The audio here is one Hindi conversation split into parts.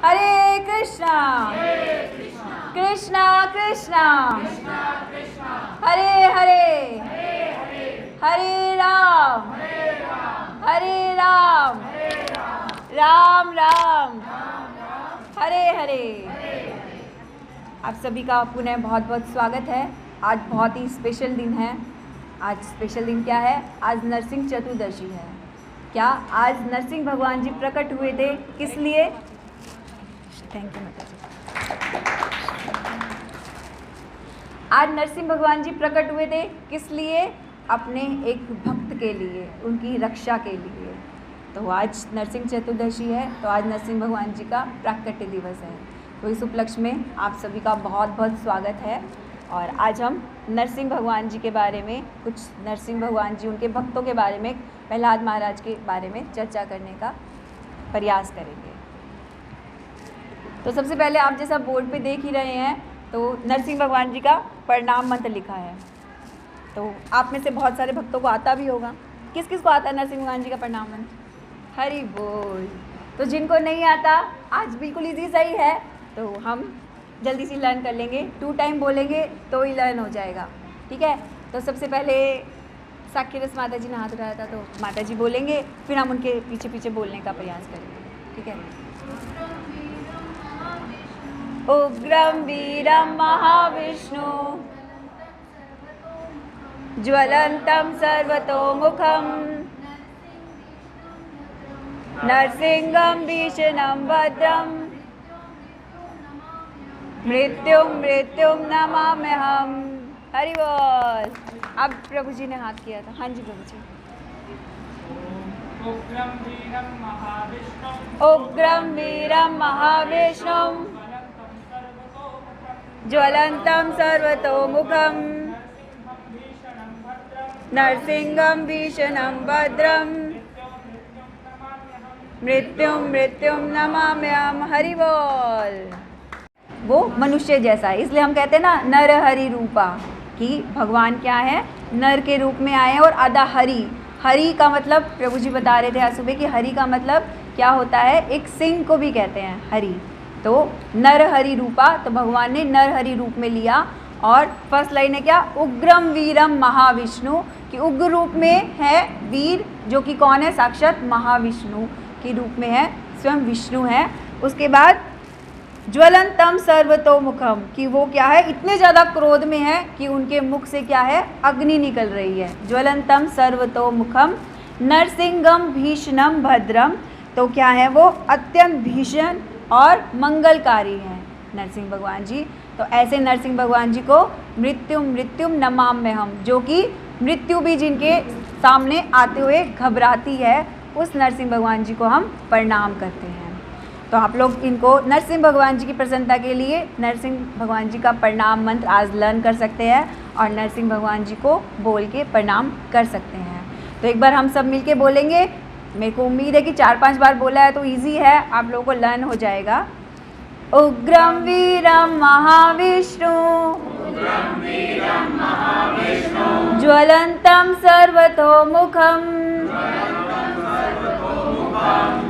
हरे कृष्णा कृष्णा कृष्णा हरे हरे हरे राम राम राम हरे हरे। आप सभी का पुनः बहुत बहुत स्वागत है। आज बहुत ही स्पेशल दिन है। आज स्पेशल दिन क्या है? आज नरसिंह चतुर्दशी है। क्या आज नरसिंह भगवान जी प्रकट हुए थे? किस लिए? थैंक यू माता जी। आज नरसिंह भगवान जी प्रकट हुए थे किस लिए? अपने एक भक्त के लिए, उनकी रक्षा के लिए। तो आज नरसिंह चतुर्दशी है, तो आज नरसिंह भगवान जी का प्राकट्य दिवस है। तो इस उपलक्ष्य में आप सभी का बहुत बहुत स्वागत है। और आज हम नरसिंह भगवान जी के बारे में, कुछ नरसिंह भगवान जी उनके भक्तों के बारे में, प्रहलाद महाराज के बारे में चर्चा करने का प्रयास करेंगे। तो सबसे पहले आप जैसा बोर्ड पे देख ही रहे हैं, तो नरसिंह भगवान जी का प्रणाम मंत्र लिखा है। तो आप में से बहुत सारे भक्तों को आता भी होगा। किस किस को आता है नरसिंह भगवान जी का प्रणाम मंत्र? हरि बोल। तो जिनको नहीं आता, आज बिल्कुल इजी सही है, तो हम जल्दी से लर्न कर लेंगे। 2 टाइम बोलेंगे तो ही लर्न हो जाएगा, ठीक है। तो सबसे पहले साक्षीरस माता जी ने हाथ उठाया था, तो माता जी बोलेंगे, फिर हम उनके पीछे पीछे बोलने का प्रयास करेंगे, ठीक है। उग्रम वीरम महाविष्णु ज्वलंतम सर्वतोमुखम नरसिंहं भीषणं भद्रं मृत्युं नमाम्यहम्। हरि बोल। अब प्रभु जी ने हाथ किया था। हाँ जी प्रभु जी। उग्रं वीरं महाविष्णुं ज्वलंतं सर्वतोमुखं नरसिंहं भीषणं भद्रं मृत्युं नमाम्यहम्। हरि बोल। वो मनुष्य जैसा है, इसलिए हम कहते हैं ना नर हरि रूपा, कि भगवान क्या है? नर के रूप में आए हैं। और आधा हरि, हरि का मतलब प्रभु जी बता रहे थे आज सुबह कि हरि का मतलब क्या होता है? एक सिंह को भी कहते हैं हरि। तो नर हरि रूपा, तो भगवान ने नर हरि रूप में लिया। और फर्स्ट लाइन है क्या? उग्रम वीरम महाविष्णु, कि उग्र रूप में है वीर, जो कि कौन है? साक्षात महाविष्णु के रूप में है, स्वयं विष्णु है। उसके बाद ज्वलंतम सर्वतोमुखम, कि वो क्या है? इतने ज़्यादा क्रोध में है कि उनके मुख से क्या है? अग्नि निकल रही है। ज्वलंतम सर्वतोमुखम नरसिंहम भीषणम भद्रम, तो क्या है? वो अत्यंत भीषण और मंगलकारी हैं नरसिंह भगवान जी। तो ऐसे नरसिंह भगवान जी को मृत्युं नमाम्यहम्, जो कि मृत्यु भी जिनके सामने आते हुए घबराती है, उस नरसिंह भगवान जी को हम प्रणाम करते हैं। तो आप लोग इनको नरसिंह भगवान जी की प्रसन्नता के लिए नरसिंह भगवान जी का प्रणाम मंत्र आज लर्न कर सकते हैं और नरसिंह भगवान जी को बोल के प्रणाम कर सकते हैं। तो एक बार हम सब मिलके बोलेंगे। मेरे को उम्मीद है कि 4-5 बार बोला है तो इजी है, आप लोगों को लर्न हो जाएगा। उग्रम वीरम महाविष्णु ज्वलंतम सर्वतोमुखम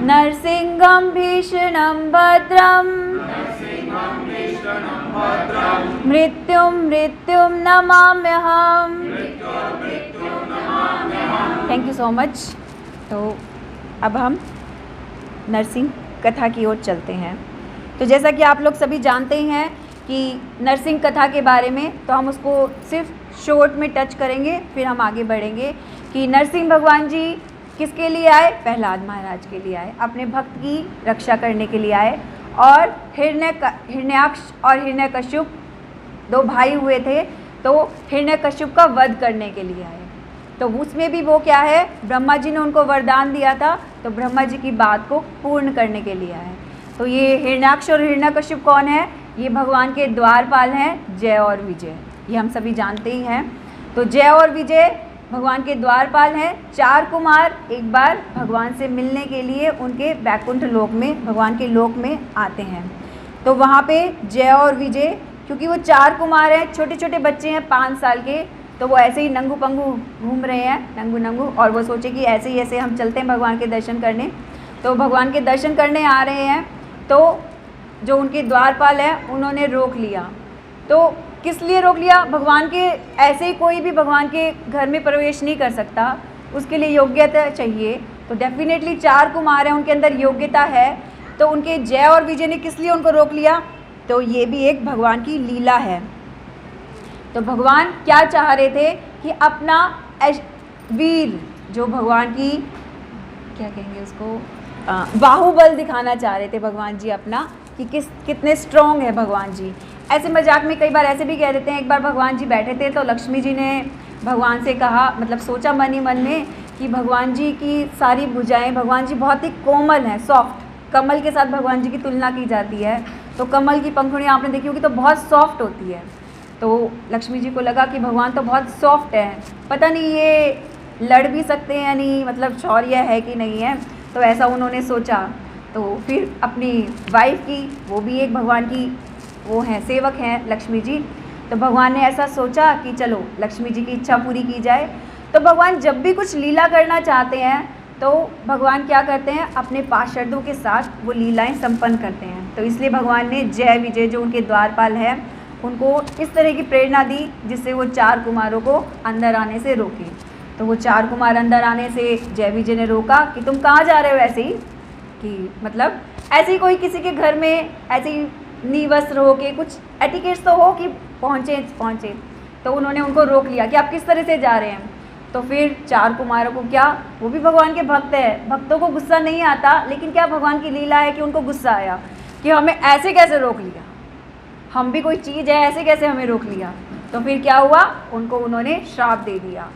नरसिंहं भीषणं भद्रं मृत्युं नमाम्यहम्। Thank you so much. तो अब हम नरसिंह कथा की ओर चलते हैं। तो जैसा कि आप लोग सभी जानते हैं कि नरसिंह कथा के बारे में, तो हम उसको सिर्फ शॉर्ट में टच करेंगे, फिर हम आगे बढ़ेंगे कि नरसिंह भगवान जी किसके लिए आए? प्रहलाद महाराज के लिए आए, अपने भक्त की रक्षा करने के लिए आए। और हिरण्याक्ष और हिरण्यकश्यप 2 भाई हुए थे, तो हिरण्यकश्यप का वध करने के लिए आए। तो उसमें भी वो क्या है? ब्रह्मा जी ने उनको वरदान दिया था, तो ब्रह्मा जी की बात को पूर्ण करने के लिए आए। तो ये हिरण्याक्ष और हिरण्यकश्यप कौन है? ये भगवान के द्वारपाल हैं, जय और विजय। ये हम सभी जानते ही हैं। तो जय और विजय भगवान के द्वारपाल हैं। 4 कुमार एक बार भगवान से मिलने के लिए उनके वैकुंठ लोक में, भगवान के लोक में आते हैं। तो वहाँ पे जय और विजय, क्योंकि वो 4 कुमार हैं, छोटे छोटे बच्चे हैं 5 साल के, तो वो ऐसे ही नंगू पंगू घूम रहे हैं, नंगू नंगू, और वो सोचे कि ऐसे ही ऐसे हम चलते हैं भगवान के दर्शन करने। तो भगवान के दर्शन करने आ रहे हैं, तो जो उनके द्वारपाल हैं उन्होंने रोक लिया। तो किस लिए रोक लिया? भगवान के ऐसे ही कोई भी भगवान के घर में प्रवेश नहीं कर सकता, उसके लिए योग्यता चाहिए। तो डेफिनेटली 4 कुमार हैं, उनके अंदर योग्यता है। तो उनके जय और विजय ने किस लिए उनको रोक लिया? तो ये भी एक भगवान की लीला है। तो भगवान क्या चाह रहे थे कि अपना वीर, जो भगवान की क्या कहेंगे उसको, बाहुबल दिखाना चाह रहे थे भगवान जी अपना, कि कितने स्ट्रॉन्ग है भगवान जी। ऐसे मजाक में कई बार ऐसे भी कह देते हैं, एक बार भगवान जी बैठे थे तो लक्ष्मी जी ने भगवान से कहा, मतलब सोचा मन ही मन में कि भगवान जी की सारी भुजाएं, भगवान जी बहुत ही कोमल हैं, सॉफ्ट, कमल के साथ भगवान जी की तुलना की जाती है। तो कमल की पंखुड़ियाँ आपने देखी होगी तो बहुत सॉफ्ट होती है। तो लक्ष्मी जी को लगा कि भगवान तो बहुत सॉफ्ट है, पता नहीं ये लड़ भी सकते हैं या नहीं, मतलब शौर्य है कि नहीं है। तो ऐसा उन्होंने सोचा। तो फिर अपनी वाइफ की, वो भी एक भगवान की वो हैं, सेवक हैं लक्ष्मी जी। तो भगवान ने ऐसा सोचा कि चलो लक्ष्मी जी की इच्छा पूरी की जाए। तो भगवान जब भी कुछ लीला करना चाहते हैं तो भगवान क्या करते हैं, अपने पार्षदों के साथ वो लीलाएं संपन्न करते हैं। तो इसलिए भगवान ने जय विजय, जो उनके द्वारपाल हैं, उनको इस तरह की प्रेरणा दी जिससे वो 4 कुमारों को अंदर आने से रोके। तो वो 4 कुमार अंदर आने से जय विजय ने रोका कि तुम कहाँ जा रहे हो ऐसे ही, कि मतलब ऐसे ही कोई किसी के घर में ऐसे ही निवस्त्र हो के कुछ एटिकेट्स तो हो कि पहुँचे। तो उन्होंने उनको रोक लिया कि आप किस तरह से जा रहे हैं। तो फिर 4 कुमारों को क्या, वो भी भगवान के भक्त है, भक्तों को गुस्सा नहीं आता, लेकिन क्या भगवान की लीला है कि उनको गुस्सा आया कि हमें ऐसे कैसे रोक लिया, हम भी कोई चीज़ है, ऐसे कैसे हमें रोक लिया। तो फिर क्या हुआ, उनको उन्होंने श्राप दे दिया।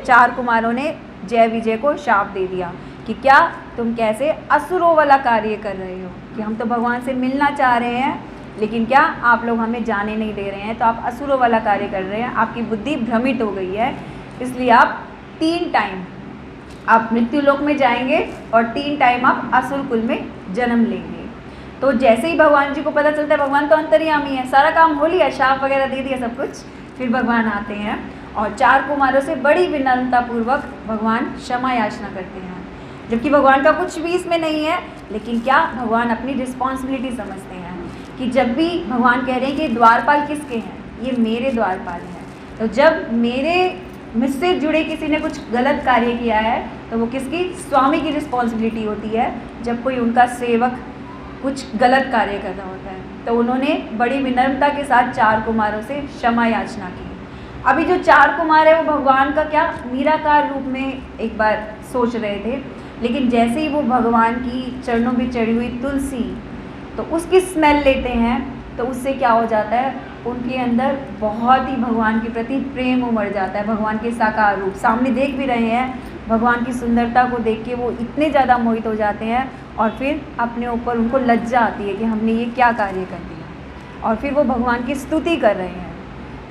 4 कुमारों ने जय विजय को श्राप दे दिया कि क्या तुम कैसे असुरों वाला कार्य कर रहे हो, कि हम तो भगवान से मिलना चाह रहे हैं लेकिन क्या आप लोग हमें जाने नहीं दे रहे हैं, तो आप असुरों वाला कार्य कर रहे हैं, आपकी बुद्धि भ्रमित हो गई है, इसलिए आप 3 टाइम आप मृत्युलोक में जाएंगे और 3 टाइम आप असुर कुल में जन्म लेंगे। तो जैसे ही भगवान जी को पता चलता है, भगवान तो अंतर्यामी है, सारा काम हो लिया, शाप वगैरह दे दिया सब कुछ, फिर भगवान आते हैं और 4 कुमारों से बड़ी विनम्रतापूर्वक भगवान क्षमा याचना करते हैं। जबकि भगवान का कुछ भी इसमें नहीं है, लेकिन क्या भगवान अपनी रिस्पॉन्सिबिलिटी समझते हैं कि जब भी भगवान कह रहे हैं कि द्वारपाल किसके हैं, ये मेरे द्वारपाल हैं। तो जब मुझसे जुड़े किसी ने कुछ गलत कार्य किया है तो वो किसकी, स्वामी की रिस्पॉन्सिबिलिटी होती है जब कोई उनका सेवक कुछ गलत कार्य कर रहा होता है। तो उन्होंने बड़ी विनम्रता के साथ 4 कुमारों से क्षमा याचना की। अभी जो 4 कुमार है वो भगवान का क्या निराकार रूप में एक बार सोच रहे थे, लेकिन जैसे ही वो भगवान की चरणों में चढ़ी हुई तुलसी, तो उसकी स्मेल लेते हैं, तो उससे क्या हो जाता है, उनके अंदर बहुत ही भगवान के प्रति प्रेम उमड़ जाता है। भगवान के साकार रूप सामने देख भी रहे हैं, भगवान की सुंदरता को देख के वो इतने ज़्यादा मोहित हो जाते हैं और फिर अपने ऊपर उनको लज्जा आती है कि हमने ये क्या कार्य कर दिया। और फिर वो भगवान की स्तुति कर रहे हैं,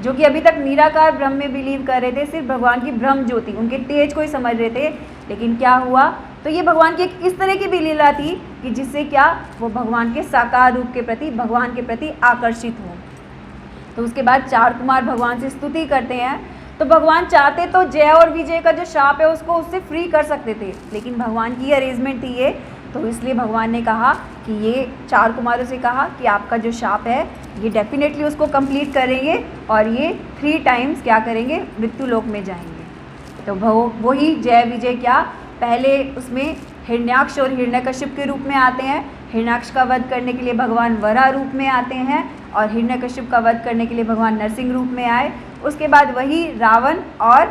जो कि अभी तक निराकार ब्रह्म में बिलीव कर रहे थे, सिर्फ भगवान की ब्रह्म ज्योति, उनके तेज को ही समझ रहे थे। लेकिन क्या हुआ, तो ये भगवान की एक इस तरह की भी लीला थी कि जिससे क्या वो भगवान के साकार रूप के प्रति, भगवान के प्रति आकर्षित हो। तो उसके बाद 4 कुमार भगवान से स्तुति करते हैं। तो भगवान चाहते तो जय और विजय का जो शाप है उसको उससे फ्री कर सकते थे, लेकिन भगवान की अरेंजमेंट थी ये, तो इसलिए भगवान ने कहा कि ये 4 कुमारों से कहा कि आपका जो शाप है ये डेफिनेटली उसको कंप्लीट करेंगे और ये 3 टाइम्स क्या करेंगे, मृत्युलोक में जाएंगे। तो वही जय विजय क्या, पहले उसमें हिरण्याक्ष और हिरण्यकशिप के रूप में आते हैं। हिरण्याक्ष का वध करने के लिए भगवान वराह रूप में आते हैं और हिरण्यकशिप का वध करने के लिए भगवान नरसिंह रूप में आए। उसके बाद वही रावण और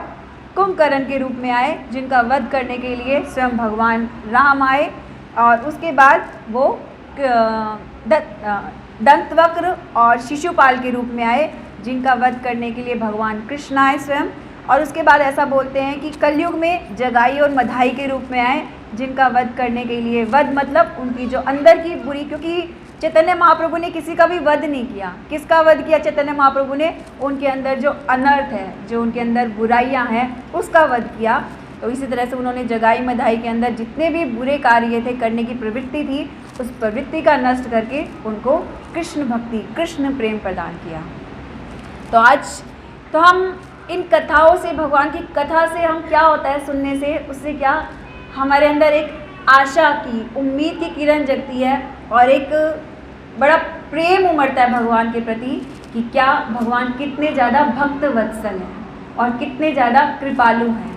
कुंभकर्ण के रूप में आए, जिनका वध करने के लिए स्वयं भगवान राम आए। और उसके बाद वो दंतवक्र और शिशुपाल के रूप में आए, जिनका वध करने के लिए भगवान कृष्ण आए स्वयं। और उसके बाद ऐसा बोलते हैं कि कलयुग में जगाई और मधाई के रूप में आए, जिनका वध करने के लिए, वध मतलब उनकी जो अंदर की बुरी, क्योंकि चैतन्य महाप्रभु ने किसी का भी वध नहीं किया। किसका वध किया चैतन्य महाप्रभु ने, उनके अंदर जो अनर्थ है, जो उनके अंदर बुराइयां हैं, उसका वध किया। तो इसी तरह से उन्होंने जगाई मधाई के अंदर जितने भी बुरे कार्य थे, करने की प्रवृत्ति थी, उस प्रवृत्ति का नष्ट करके उनको कृष्ण भक्ति, कृष्ण प्रेम प्रदान किया। तो आज तो हम इन कथाओं से, भगवान की कथा से हम क्या होता है सुनने से, उससे क्या हमारे अंदर एक आशा की, उम्मीद की किरण जगती है और एक बड़ा प्रेम उमड़ता है भगवान के प्रति कि क्या भगवान कितने ज़्यादा भक्त वत्सल हैं और कितने ज़्यादा कृपालु हैं,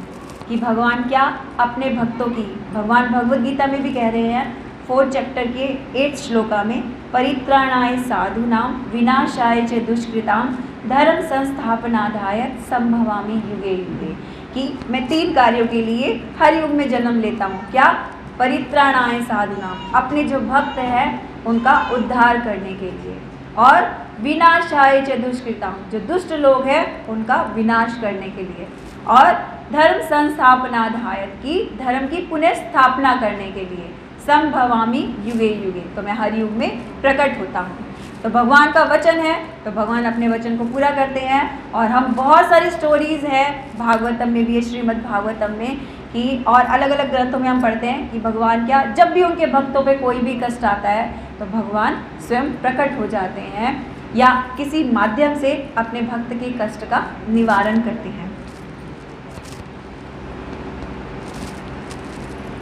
कि भगवान क्या अपने भक्तों की, भगवान भगवद गीता में भी कह रहे हैं 4 चैप्टर के 8 श्लोका में, परित्राणाय साधूनाम विनाशाय च दुष्कृताम धर्म संस्थापनाधाय संभवामि युगे युगे, कि मैं 3 कार्यों के लिए हर युग में जन्म लेता हूँ। क्या? परित्राणाय साधूनाम, अपने जो भक्त हैं उनका उद्धार करने के लिए, और विनाशाय च दुष्कृताम, जो दुष्ट लोग हैं उनका विनाश करने के लिए, और धर्म संस्थापनाधाय, की धर्म की पुनः स्थापना करने के लिए, संभवामि युगे युगे, तो मैं हर युग में प्रकट होता हूँ। तो भगवान का वचन है तो भगवान अपने वचन को पूरा करते हैं। और हम बहुत सारी स्टोरीज़ हैं, भागवतम में भी है, श्रीमद् भागवतम में, कि और अलग अलग ग्रंथों में हम पढ़ते हैं कि भगवान क्या, जब भी उनके भक्तों पे कोई भी कष्ट आता है तो भगवान स्वयं प्रकट हो जाते हैं या किसी माध्यम से अपने भक्त के कष्ट का निवारण करते हैं।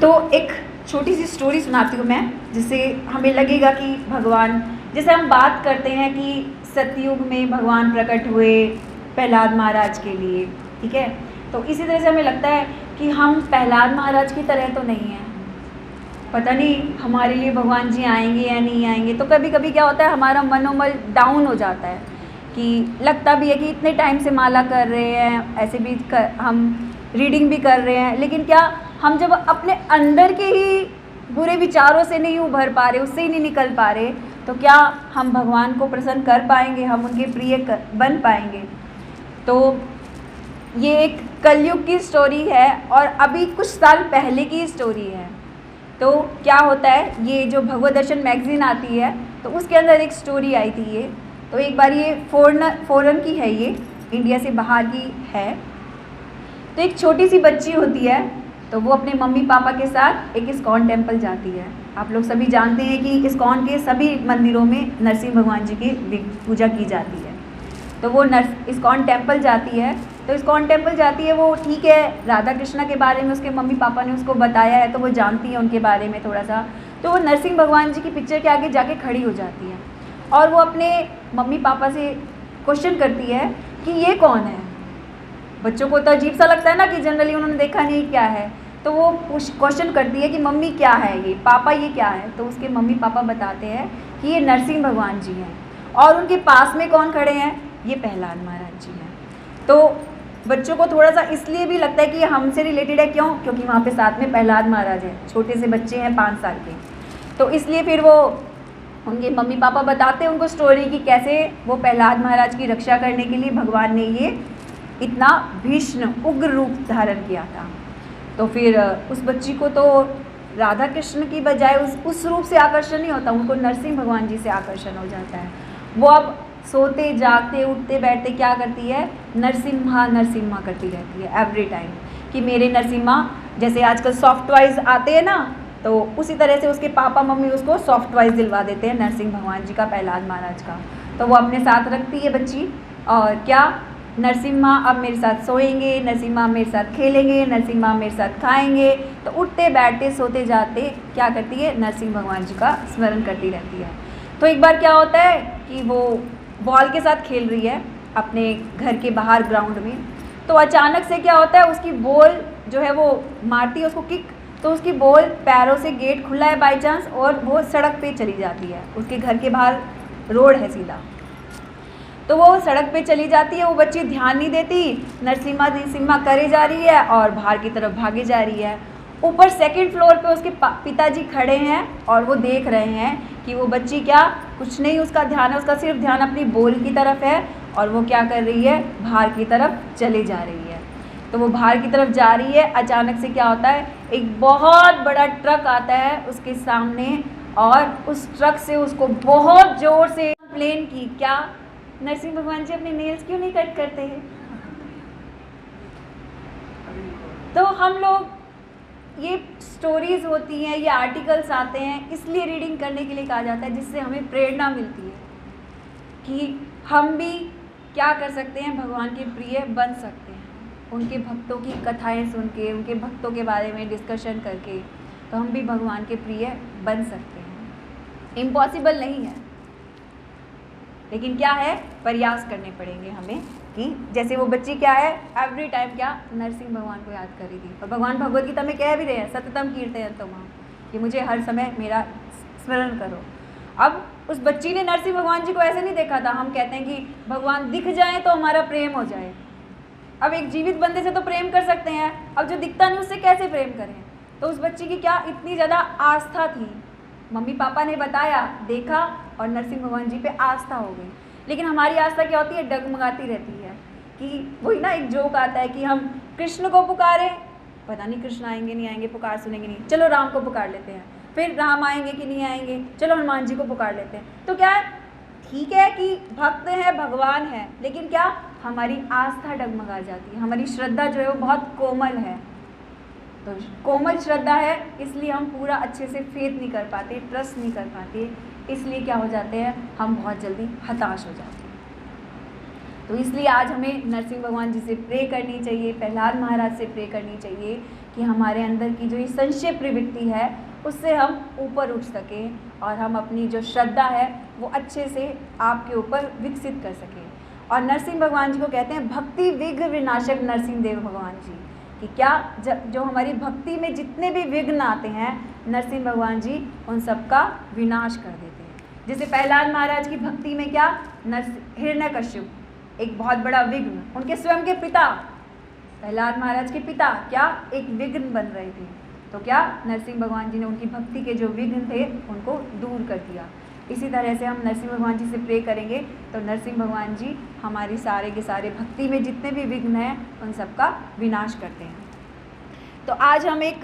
तो एक छोटी सी स्टोरी सुनाती हूँ मैं, जिससे हमें लगेगा कि भगवान, जैसे हम बात करते हैं कि सतयुग में भगवान प्रकट हुए प्रहलाद महाराज के लिए, ठीक है, तो इसी तरह से हमें लगता है कि हम प्रहलाद महाराज की तरह तो नहीं हैं, पता नहीं हमारे लिए भगवान जी आएंगे या नहीं आएंगे। तो कभी कभी क्या होता है, हमारा मनोबल डाउन हो जाता है, कि लगता भी है कि इतने टाइम से माला कर रहे हैं, ऐसे भी हम रीडिंग भी कर रहे हैं, लेकिन क्या हम जब अपने अंदर के ही बुरे विचारों से नहीं उभर पा रहे, उससे ही नहीं निकल पा रहे, तो क्या हम भगवान को प्रसन्न कर पाएंगे, हम उनके प्रिय बन पाएंगे। तो ये एक कलयुग की स्टोरी है और अभी कुछ साल पहले की स्टोरी है। तो क्या होता है, ये जो भगवत दर्शन मैगज़ीन आती है तो उसके अंदर एक स्टोरी आई थी ये। तो एक बार ये फॉरेन की है, ये इंडिया से बाहर की है। तो एक छोटी सी बच्ची होती है, तो वो अपने मम्मी पापा के साथ एक इस्कॉन टेम्पल जाती है। आप लोग सभी जानते हैं कि इस्कॉन के सभी मंदिरों में नरसिंह भगवान जी की पूजा की जाती है। तो वो इस्कॉन टेम्पल जाती है। तो इस्कॉन टेम्पल जाती है वो, ठीक है, राधा कृष्णा के बारे में उसके मम्मी पापा ने उसको बताया है तो वो जानती है उनके बारे में थोड़ा सा। तो वो नरसिंह भगवान जी की पिक्चर के आगे जाके खड़ी हो जाती है और वो अपने मम्मी पापा से क्वेश्चन करती है कि ये कौन है। बच्चों को तो अजीब सा लगता है ना कि जनरली उन्होंने देखा नहीं क्या है, तो वो क्वेश्चन करती है कि मम्मी क्या है ये, पापा ये क्या है। तो उसके मम्मी पापा बताते हैं कि ये नरसिंह भगवान जी हैं और उनके पास में कौन खड़े हैं, ये प्रहलाद महाराज जी हैं। तो बच्चों को थोड़ा सा इसलिए भी लगता है कि ये हमसे रिलेटेड है, क्यों, क्योंकि वहाँ पे साथ में प्रहलाद महाराज हैं, छोटे से बच्चे हैं 5 साल के। तो इसलिए फिर वो उनके मम्मी पापा बताते हैं उनको स्टोरी कि कैसे वो प्रहलाद महाराज की रक्षा करने के लिए भगवान ने ये इतना भीषण उग्र रूप धारण किया था। तो फिर उस बच्ची को तो राधा कृष्ण की बजाय उस रूप से आकर्षण नहीं होता, उनको नरसिंह भगवान जी से आकर्षण हो जाता है। वो अब सोते जागते उठते बैठते क्या करती है, नरसिम्हा नरसिम्हा करती रहती है एवरी टाइम, कि मेरे नरसिम्हा। जैसे आजकल सॉफ्ट टॉयज़ आते हैं ना, तो उसी तरह से उसके पापा मम्मी उसको सॉफ्ट टॉयज़ दिलवा देते हैं नरसिंह भगवान जी का, प्रहलाद महाराज का। तो वो अपने साथ रखती है बच्ची, और क्या, नरसिम्हा अब मेरे साथ सोएंगे, नरसिम्हा मेरे साथ खेलेंगे, नरसिम्हा मेरे साथ खाएंगे। तो उठते बैठते सोते जाते क्या करती है, नरसिंह भगवान जी का स्मरण करती रहती है। तो एक बार क्या होता है कि वो बॉल के साथ खेल रही है अपने घर के बाहर ग्राउंड में। तो अचानक से क्या होता है, उसकी बॉल जो है वो मारती है उसको किक, तो उसकी बॉल पैरों से, गेट खुला है बाई चांस, और वो सड़क पे चली जाती है। उसके घर के बाहर रोड है सीधा, तो वो सड़क पे चली जाती है। वो बच्ची ध्यान नहीं देती, नरसिम्हा नरसिम्हा करे जा रही है और बाहर की तरफ भागे जा रही है। ऊपर 2nd फ्लोर पे उसके पिताजी खड़े हैं और वो देख रहे हैं कि वो बच्ची क्या, कुछ नहीं उसका ध्यान है, उसका सिर्फ ध्यान अपनी बॉल की तरफ है और वो क्या कर रही है, बाहर की तरफ चले जा रही है। तो वो बाहर की तरफ जा रही है, अचानक से क्या होता है, एक बहुत बड़ा ट्रक आता है उसके सामने और उस ट्रक से उसको बहुत ज़ोर से कंप्लेन की, क्या नरसिंह भगवान जी अपने नेल्स क्यों नहीं कट करते हैं। तो हम लोग, ये स्टोरीज़ होती हैं, ये आर्टिकल्स आते हैं, इसलिए रीडिंग करने के लिए कहा जाता है, जिससे हमें प्रेरणा मिलती है कि हम भी क्या कर सकते हैं, भगवान के प्रिय बन सकते हैं। उनके भक्तों की कथाएं सुन के, उनके भक्तों के बारे में डिस्कशन करके, तो हम भी भगवान के प्रिय बन सकते हैं। इम्पॉसिबल नहीं है, लेकिन क्या है, प्रयास करने पड़ेंगे हमें कि जैसे वो बच्ची क्या है, एवरी टाइम क्या नरसिंह भगवान को याद कर रही थी। और भगवान भगवद गीता में कह भी रहे हैं, सततम कीर्तयन्तम, कि मुझे हर समय मेरा स्मरण करो। अब उस बच्ची ने नरसिंह भगवान जी को ऐसे नहीं देखा था। हम कहते हैं कि भगवान दिख जाए तो हमारा प्रेम हो जाए। अब एक जीवित बंदे से तो प्रेम कर सकते हैं, अब जो दिखता नहीं उससे कैसे प्रेम करें। तो उस बच्ची की क्या इतनी ज़्यादा आस्था थी, मम्मी पापा ने बताया, देखा और नरसिंह भगवान जी पे आस्था हो गई। लेकिन हमारी आस्था क्या होती है, डगमगाती रहती है कि वही ना, एक जोक आता है कि हम कृष्ण को पुकारें, पता नहीं कृष्ण आएंगे नहीं आएंगे, पुकार सुनेंगे नहीं, चलो राम को पुकार लेते हैं, फिर राम आएंगे कि नहीं आएंगे, चलो हनुमान जी को पुकार लेते हैं। तो क्या है, ठीक है कि भक्त है, भगवान है, लेकिन क्या हमारी आस्था डगमगा जाती है, हमारी श्रद्धा जो है वो बहुत कोमल है। तो कोमल श्रद्धा है, इसलिए हम पूरा अच्छे से फेथ नहीं कर पाते, ट्रस्ट नहीं कर पाते, इसलिए क्या हो जाते हैं, हम बहुत जल्दी हताश हो जाते हैं। तो इसलिए आज हमें नरसिंह भगवान जी से प्रे करनी चाहिए, प्रहलाद महाराज से प्रे करनी चाहिए कि हमारे अंदर की जो ये संशय प्रवृत्ति है उससे हम ऊपर उठ सकें और हम अपनी जो श्रद्धा है वो अच्छे से आपके ऊपर विकसित कर सकें। और नरसिंह भगवान जी को कहते हैं भक्ति विघ्न विनाशक नरसिंह देव भगवान जी, कि क्या जो हमारी भक्ति में जितने भी विघ्न आते हैं नरसिंह भगवान जी उन सब का विनाश कर देते हैं। जैसे प्रहलाद महाराज की भक्ति में क्या, हिरण्यकश्यप एक बहुत बड़ा विघ्न, उनके स्वयं के पिता, प्रहलाद महाराज के पिता क्या एक विघ्न बन रहे थे, तो क्या नरसिंह भगवान जी ने उनकी भक्ति के जो विघ्न थे उनको दूर कर दिया। इसी तरह से हम नरसिंह भगवान जी से प्रे करेंगे तो नरसिंह भगवान जी हमारी सारे के सारे भक्ति में जितने भी विघ्न हैं उन सब का विनाश करते हैं। तो आज हम एक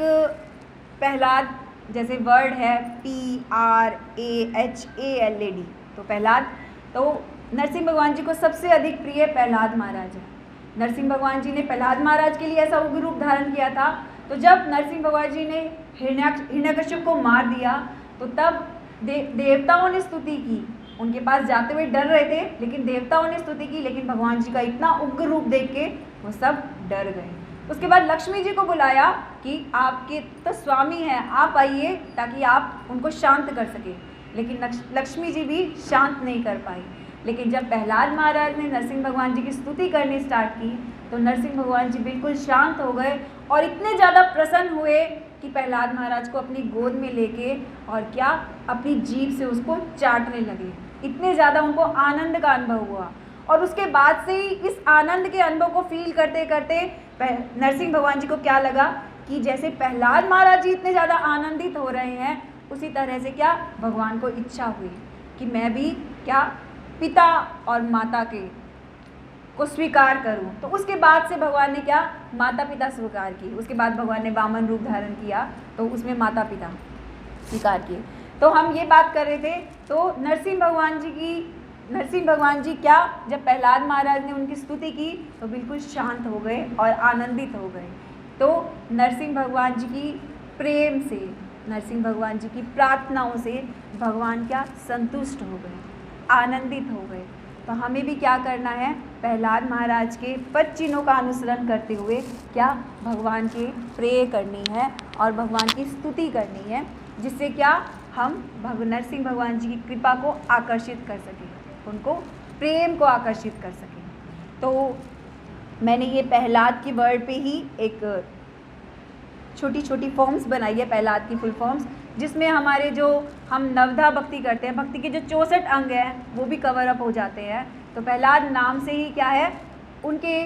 प्रहलाद, जैसे वर्ड है PRAHALAD, तो प्रहलाद, तो नरसिंह भगवान जी को सबसे अधिक प्रिय प्रहलाद महाराज है। नरसिंह भगवान जी ने प्रहलाद महाराज के लिए ऐसा उग्र रूप धारण किया था। तो जब नरसिंह भगवान जी ने हिरण्यकश्यप को मार दिया तो तब देवताओं ने स्तुति की, उनके पास जाते हुए डर रहे थे लेकिन देवताओं ने स्तुति की, लेकिन भगवान जी का इतना उग्र रूप देख के वो सब डर गए। उसके बाद लक्ष्मी जी को बुलाया कि आपके तो स्वामी हैं, आप आइए ताकि आप उनको शांत कर सके, लेकिन लक्ष्मी जी भी शांत नहीं कर पाई। लेकिन जब प्रहलाद महाराज ने नरसिंह भगवान जी की स्तुति करनी स्टार्ट की तो नरसिंह भगवान जी बिल्कुल शांत हो गए और इतने ज़्यादा प्रसन्न हुए कि प्रहलाद महाराज को अपनी गोद में लेके और क्या अपनी जीभ से उसको चाटने लगे। इतने ज़्यादा उनको आनंद का अनुभव हुआ और उसके बाद से ही इस आनंद के अनुभव को फील करते करते नरसिंह भगवान जी को क्या लगा कि जैसे प्रहलाद महाराज जी इतने ज़्यादा आनंदित हो रहे हैं, उसी तरह से क्या भगवान को इच्छा हुई कि मैं भी क्या पिता और माता को स्वीकार करूं। तो उसके बाद से भगवान ने क्या माता पिता स्वीकार की। उसके बाद भगवान ने वामन रूप धारण किया तो उसमें माता पिता स्वीकार किए। तो हम ये बात कर रहे थे, तो नरसिंह भगवान जी क्या जब प्रहलाद महाराज ने उनकी स्तुति की तो बिल्कुल शांत हो गए और आनंदित हो गए। तो नरसिंह भगवान जी की प्रेम से, नरसिंह भगवान जी की प्रार्थनाओं से भगवान क्या संतुष्ट हो गए, आनंदित हो गए। तो हमें भी क्या करना है, प्रहलाद महाराज के पद चिन्हों का अनुसरण करते हुए क्या भगवान के प्रे करनी है और भगवान की स्तुति करनी है, जिससे क्या हम नरसिंह भगवान जी की कृपा को आकर्षित कर सकें, उनको प्रेम को आकर्षित कर सकें। तो मैंने ये प्रहलाद की वर्ड पे ही एक छोटी छोटी फॉर्म्स बनाई है, प्रहलाद की फुल फॉर्म्स, जिसमें हमारे जो हम नवधा भक्ति करते हैं, भक्ति के जो 64 अंग हैं वो भी कवर अप हो जाते हैं। तो प्रहलाद नाम से ही क्या है, उनके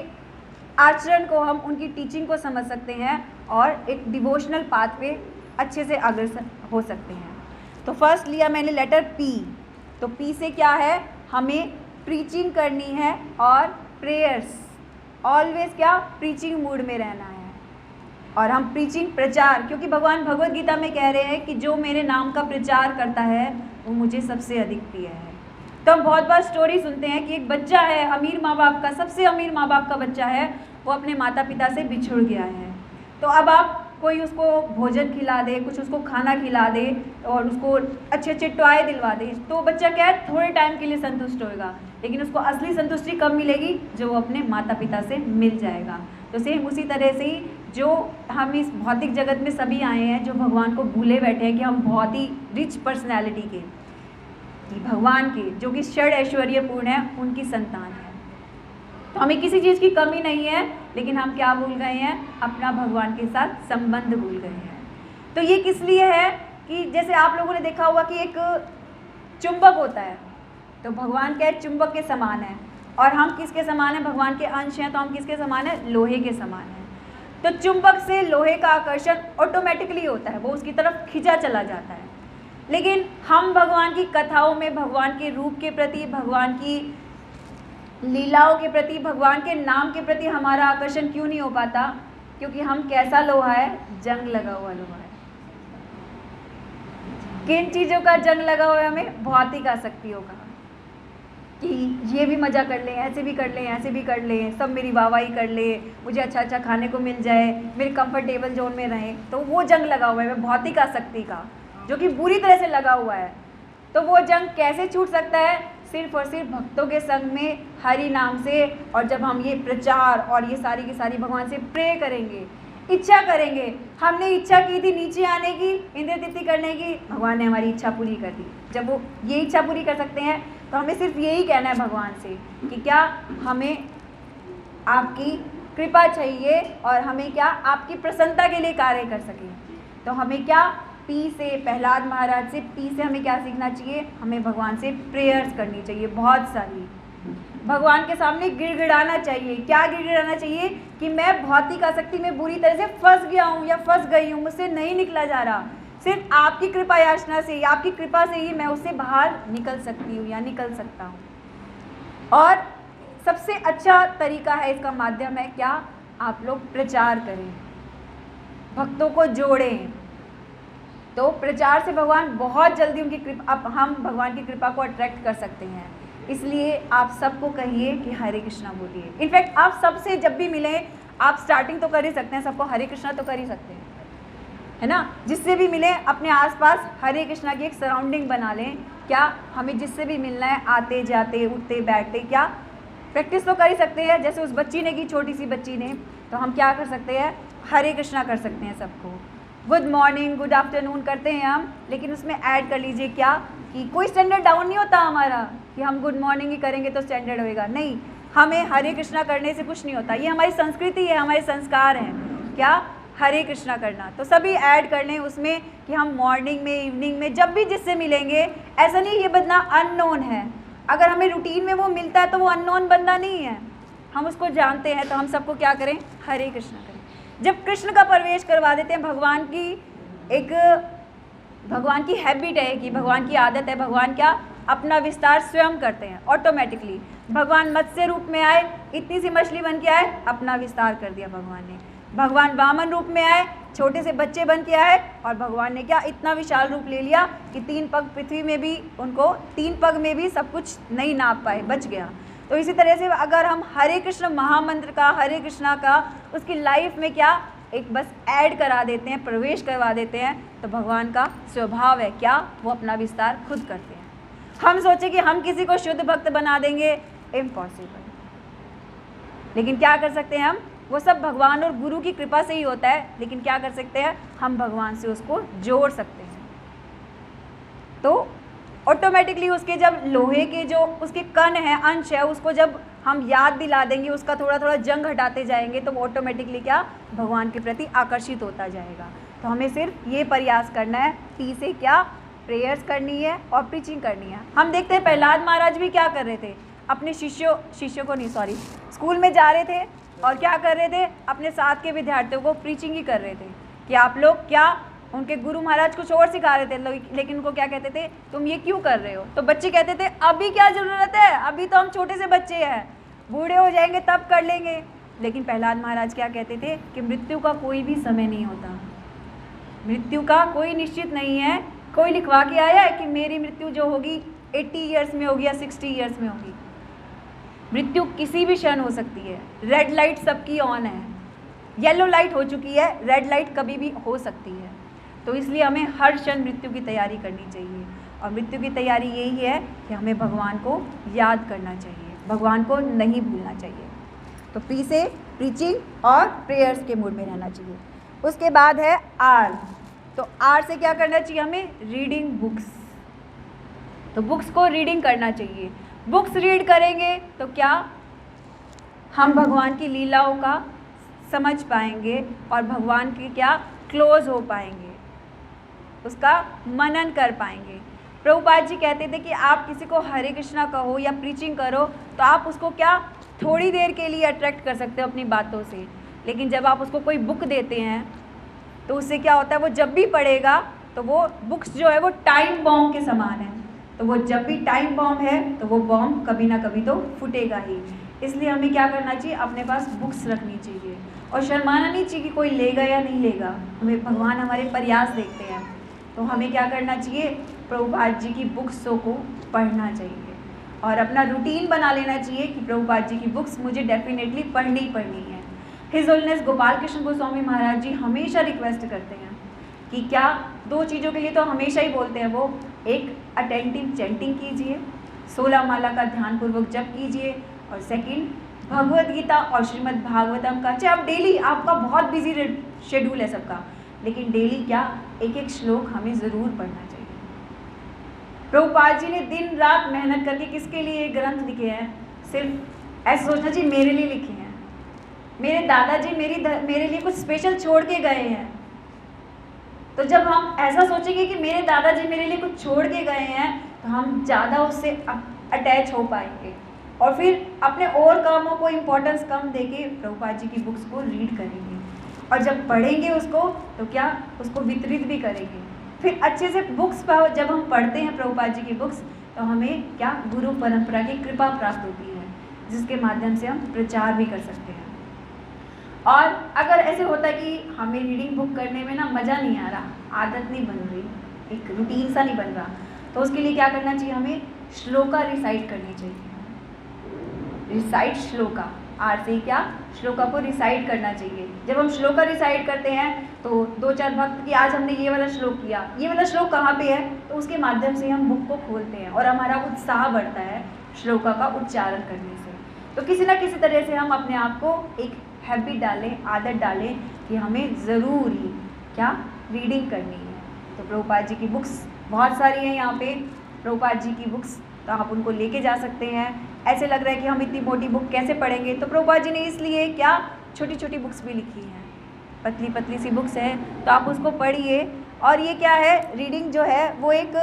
आचरण को हम उनकी टीचिंग को समझ सकते हैं और एक डिवोशनल पाथ पे अच्छे से अग्रसर हो सकते हैं। तो फर्स्ट लिया मैंने लेटर P। तो P से क्या है, हमें प्रीचिंग करनी है और प्रेयर्स, ऑलवेज क्या प्रीचिंग मूड में रहना है। और हम प्रीचिंग प्रचार, क्योंकि भगवान भगवद गीता में कह रहे हैं कि जो मेरे नाम का प्रचार करता है वो मुझे सबसे अधिक प्रिय है। तो हम बहुत बार स्टोरी सुनते हैं कि एक बच्चा है अमीर माँ बाप का, सबसे अमीर माँ बाप का बच्चा है, वो अपने माता पिता से बिछुड़ गया है। तो अब आप कोई उसको भोजन खिला दे, कुछ उसको खाना खिला दे और उसको अच्छे अच्छे टॉय दिलवा दे, तो बच्चा क्या है थोड़े टाइम के लिए संतुष्ट होएगा, लेकिन उसको असली संतुष्टि कब मिलेगी, जो वो अपने माता पिता से मिल जाएगा। तो सेम उसी तरह से ही जो हम इस भौतिक जगत में सभी आए हैं, जो भगवान को भूले बैठे हैं कि हम बहुत ही रिच पर्सनैलिटी के, कि भगवान के जो कि षड ऐश्वर्यपूर्ण है उनकी संतान है। तो हमें किसी चीज़ की कमी नहीं है, लेकिन हम क्या भूल गए हैं, अपना भगवान के साथ संबंध भूल गए हैं। तो ये किस लिए है कि जैसे आप लोगों ने देखा होगा कि एक चुंबक होता है, तो भगवान क्या है, चुंबक के समान है, और हम किसके समान है, भगवान के अंश हैं, तो हम किसके समान है, लोहे के समान है। तो चुंबक से लोहे का आकर्षण ऑटोमेटिकली होता है, वो उसकी तरफ खिंचा चला जाता है। लेकिन हम भगवान की कथाओं में भगवान के रूप के प्रति, भगवान की लीलाओं के प्रति, भगवान के नाम के प्रति हमारा आकर्षण क्यों नहीं हो पाता? क्योंकि हम कैसा लोहा है, जंग लगा हुआ लोहा है। किन चीज़ों का जंग लगा हुआ है हमें? भौतिक आसक्तियों का, कि ये भी मज़ा कर लें, ऐसे भी कर लें, ऐसे भी कर लें, सब मेरी वाहवाही कर ले, मुझे अच्छा अच्छा खाने को मिल जाए, मेरे कंफर्टेबल जोन में रहें, तो वो जंग लगा हुआ है भौतिक आसक्ति का, जो कि बुरी तरह से लगा हुआ है। तो वो जंग कैसे छूट सकता है? सिर्फ और सिर्फ भक्तों के संग में, हरि नाम से, और जब हम ये प्रचार और ये सारी की सारी भगवान से प्रे करेंगे, इच्छा करेंगे। हमने इच्छा की थी नीचे आने की, इंद्र तृप्ति करने की, भगवान ने हमारी इच्छा पूरी कर दी। जब वो ये इच्छा पूरी कर सकते हैं, तो हमें सिर्फ यही कहना है भगवान से कि क्या हमें आपकी कृपा चाहिए, और हमें क्या आपकी प्रसन्नता के लिए कार्य कर सकें। तो हमें क्या पी से, प्रहलाद महाराज से, पी से हमें क्या सीखना चाहिए? हमें भगवान से प्रेयर्स करनी चाहिए, बहुत सारी। भगवान के सामने गिड़गिड़ाना चाहिए। क्या गिड़गिड़ाना चाहिए? कि मैं भौतिक आसक्ति में बुरी तरह से फंस गया हूँ या फंस गई हूँ, मुझसे नहीं निकला जा रहा। सिर्फ आपकी कृपा याचना से, आपकी कृपा से ही मैं उससे बाहर निकल सकती हूँ या निकल सकता हूँ। और सबसे अच्छा तरीका है, इसका माध्यम है क्या? आप लोग प्रचार करें, भक्तों को जोड़ें। तो प्रचार से भगवान बहुत जल्दी उनकी कृपा, अब हम भगवान की कृपा को अट्रैक्ट कर सकते हैं। इसलिए आप सबको कहिए कि हरे कृष्णा बोलिए। इनफैक्ट आप सबसे जब भी मिले, आप स्टार्टिंग तो कर ही सकते हैं, सबको हरे कृष्णा तो कर ही सकते हैं, है ना। जिससे भी मिले अपने आसपास हरे कृष्णा की एक सराउंडिंग बना लें। क्या हमें जिससे भी मिलना है, आते जाते उठते बैठते, क्या प्रैक्टिस तो कर ही सकते हैं। जैसे उस बच्ची ने की, छोटी सी बच्ची ने, तो हम क्या कर सकते हैं? हरे कृष्णा कर सकते हैं सबको। गुड मॉर्निंग, गुड आफ्टरनून करते हैं हम, लेकिन उसमें ऐड कर लीजिए क्या, कि कोई स्टैंडर्ड डाउन नहीं होता हमारा कि हम गुड मॉर्निंग ही करेंगे तो स्टैंडर्ड होएगा। नहीं, हमें हरे कृष्णा करने से कुछ नहीं होता। ये हमारी संस्कृति है, हमारे संस्कार हैं, क्या हरे कृष्णा करना। तो सभी ऐड कर लें उसमें कि हम मॉर्निंग में, इवनिंग में, जब भी जिससे मिलेंगे, ऐसा नहीं ये बंदा अननोन है। अगर हमें रूटीन में वो मिलता है तो वो अननोन बंदा नहीं है, हम उसको जानते हैं। तो हम सबको क्या करें? हरे कृष्णा करें। जब कृष्ण का प्रवेश करवा देते हैं, भगवान की हैबिट है, कि भगवान की आदत है, भगवान क्या अपना विस्तार स्वयं करते हैं ऑटोमेटिकली। भगवान मत्स्य रूप में आए, इतनी सी मछली बन के आए, अपना विस्तार कर दिया भगवान ने। भगवान वामन रूप में आए, छोटे से बच्चे बन के आए, और भगवान ने क्या इतना विशाल रूप ले लिया कि 3 पग पृथ्वी में भी, उनको 3 पग में भी सब कुछ नहीं नाप पाए, बच गया। तो इसी तरह से अगर हम हरे कृष्ण महामंत्र का, हरे कृष्णा का उसकी लाइफ में क्या एक बस ऐड करा देते हैं, प्रवेश करवा देते हैं, तो भगवान का स्वभाव है क्या, वो अपना विस्तार खुद करते हैं। हम सोचे कि हम किसी को शुद्ध भक्त बना देंगे, इम्पॉसिबल। लेकिन क्या कर सकते हैं हम? वो सब भगवान और गुरु की कृपा से ही होता है, लेकिन क्या कर सकते हैं? हम भगवान से उसको जोड़ सकते हैं। तो ऑटोमेटिकली उसके जब लोहे के जो उसके कण है, अंश है, उसको जब हम याद दिला देंगे, उसका थोड़ा थोड़ा जंग हटाते जाएंगे, तो वो ऑटोमेटिकली क्या भगवान के प्रति आकर्षित होता जाएगा। तो हमें सिर्फ ये प्रयास करना है, पी से क्या प्रेयर्स करनी है और प्रीचिंग करनी है। हम देखते हैं प्रहलाद महाराज भी क्या कर रहे थे, अपने शिष्यों को नहीं, सॉरी, स्कूल में जा रहे थे और क्या कर रहे थे? अपने साथ के विद्यार्थियों को प्रीचिंग ही कर रहे थे कि आप लोग क्या, उनके गुरु महाराज कुछ और सिखा रहे थे, लेकिन उनको क्या कहते थे? तुम ये क्यों कर रहे हो? तो बच्चे कहते थे अभी क्या ज़रूरत है, अभी तो हम छोटे से बच्चे हैं, बूढ़े हो जाएंगे तब कर लेंगे। लेकिन प्रहलाद महाराज क्या कहते थे कि मृत्यु का कोई भी समय नहीं होता, मृत्यु का कोई निश्चित नहीं है। कोई लिखवा के आया है कि मेरी मृत्यु जो होगी 80 ईयर्स में होगी या 60 ईयर्स में होगी? मृत्यु किसी भी क्षण हो सकती है। रेड लाइट सबकी ऑन है, येलो लाइट हो चुकी है, रेड लाइट कभी भी हो सकती है। तो इसलिए हमें हर क्षण मृत्यु की तैयारी करनी चाहिए, और मृत्यु की तैयारी यही है कि हमें भगवान को याद करना चाहिए, भगवान को नहीं भूलना चाहिए। तो पी से प्रीचिंग और प्रेयर्स के मूड में रहना चाहिए। उसके बाद है आर। तो आर से क्या करना चाहिए हमें? Reading books. तो बुक्स को रीडिंग करना चाहिए। बुक्स रीड करेंगे तो क्या हम भगवान की लीलाओं का समझ पाएंगे और भगवान के क्या क्लोज हो पाएंगे, उसका मनन कर पाएंगे। प्रभुपाद जी कहते थे कि आप किसी को हरे कृष्णा कहो या प्रीचिंग करो तो आप उसको क्या थोड़ी देर के लिए अट्रैक्ट कर सकते हो अपनी बातों से, लेकिन जब आप उसको कोई बुक देते हैं तो उससे क्या होता है, वो जब भी पढ़ेगा तो वो बुक्स जो है वो टाइम बॉम्ब के समान है, तो वो जब भी टाइम बॉम्ब है तो वो बॉम्ब कभी ना कभी तो फूटेगा ही। इसलिए हमें क्या करना चाहिए, अपने पास बुक्स रखनी चाहिए और शर्माना नहीं चाहिए कि कोई लेगा या नहीं लेगा। हमें भगवान हमारे प्रयास देखते हैं, तो हमें क्या करना चाहिए, प्रभुपाद जी की बुक्सों को पढ़ना चाहिए और अपना रूटीन बना लेना चाहिए कि प्रभुपाद जी की बुक्स मुझे डेफिनेटली पढ़नी ही पढ़नी है। हिज होलिनेस गोपाल कृष्ण गोस्वामी महाराज जी हमेशा रिक्वेस्ट करते हैं कि क्या दो चीज़ों के लिए तो हमेशा ही बोलते हैं वो, एक अटेंटिव चैंटिंग कीजिए, 16 माला का ध्यानपूर्वक जप कीजिए, और सेकंड भगवद गीता और श्रीमद् भागवतम का, चाहे आप डेली, आपका बहुत बिजी शेड्यूल है सबका, लेकिन डेली क्या एक एक श्लोक हमें ज़रूर पढ़ना चाहिए। प्रभुपाद जी ने दिन रात मेहनत करके किसके लिए ग्रंथ लिखे हैं, सिर्फ ऐसे सोचना चाहिए मेरे लिए लिखे हैं, मेरे दादाजी मेरे लिए कुछ स्पेशल छोड़ के गए हैं। तो जब हम ऐसा सोचेंगे कि मेरे दादाजी मेरे लिए कुछ छोड़ के गए हैं तो हम ज़्यादा उससे अटैच हो पाएंगे और फिर अपने और कामों को इम्पोर्टेंस कम देके प्रभुपाद जी की बुक्स को रीड करेंगे और जब पढ़ेंगे उसको तो क्या उसको वितरित भी करेंगे। फिर अच्छे से बुक्स पर जब हम पढ़ते हैं प्रभुपाद जी की बुक्स तो हमें क्या गुरु परंपरा की कृपा प्राप्त होती है, जिसके माध्यम से हम प्रचार भी कर सकते हैं। और अगर ऐसे होता है कि हमें रीडिंग बुक करने में ना मज़ा नहीं आ रहा, आदत नहीं बन रही, एक रूटीन सा नहीं बन रहा, तो उसके लिए क्या करना चाहिए, हमें श्लोका रिसाइट करनी चाहिए। रिसाइट श्लोका, आर से क्या, श्लोका को रिसाइट करना चाहिए। जब हम श्लोका रिसाइट करते हैं तो दो चार भक्त कि आज हमने ये वाला श्लोक किया, ये वाला श्लोक कहाँ पे है, तो उसके माध्यम से हम बुक को खोलते हैं और हमारा उत्साह बढ़ता है श्लोका का उच्चारण करने से। तो किसी ना किसी तरह से हम अपने आप को एक हैबिट डालें, आदत डालें कि हमें ज़रूर ही क्या रीडिंग करनी है। तो प्रभुपाद जी की बुक्स बहुत सारी हैं यहाँ पे, प्रभुपाद जी की बुक्स तो आप उनको लेके जा सकते हैं। ऐसे लग रहा है कि हम इतनी मोटी बुक कैसे पढ़ेंगे, तो प्रभुपाद जी ने इसलिए क्या छोटी छोटी बुक्स भी लिखी हैं, पतली पतली सी बुक्स हैं, तो आप उसको पढ़िए। और ये क्या है, रीडिंग जो है वो एक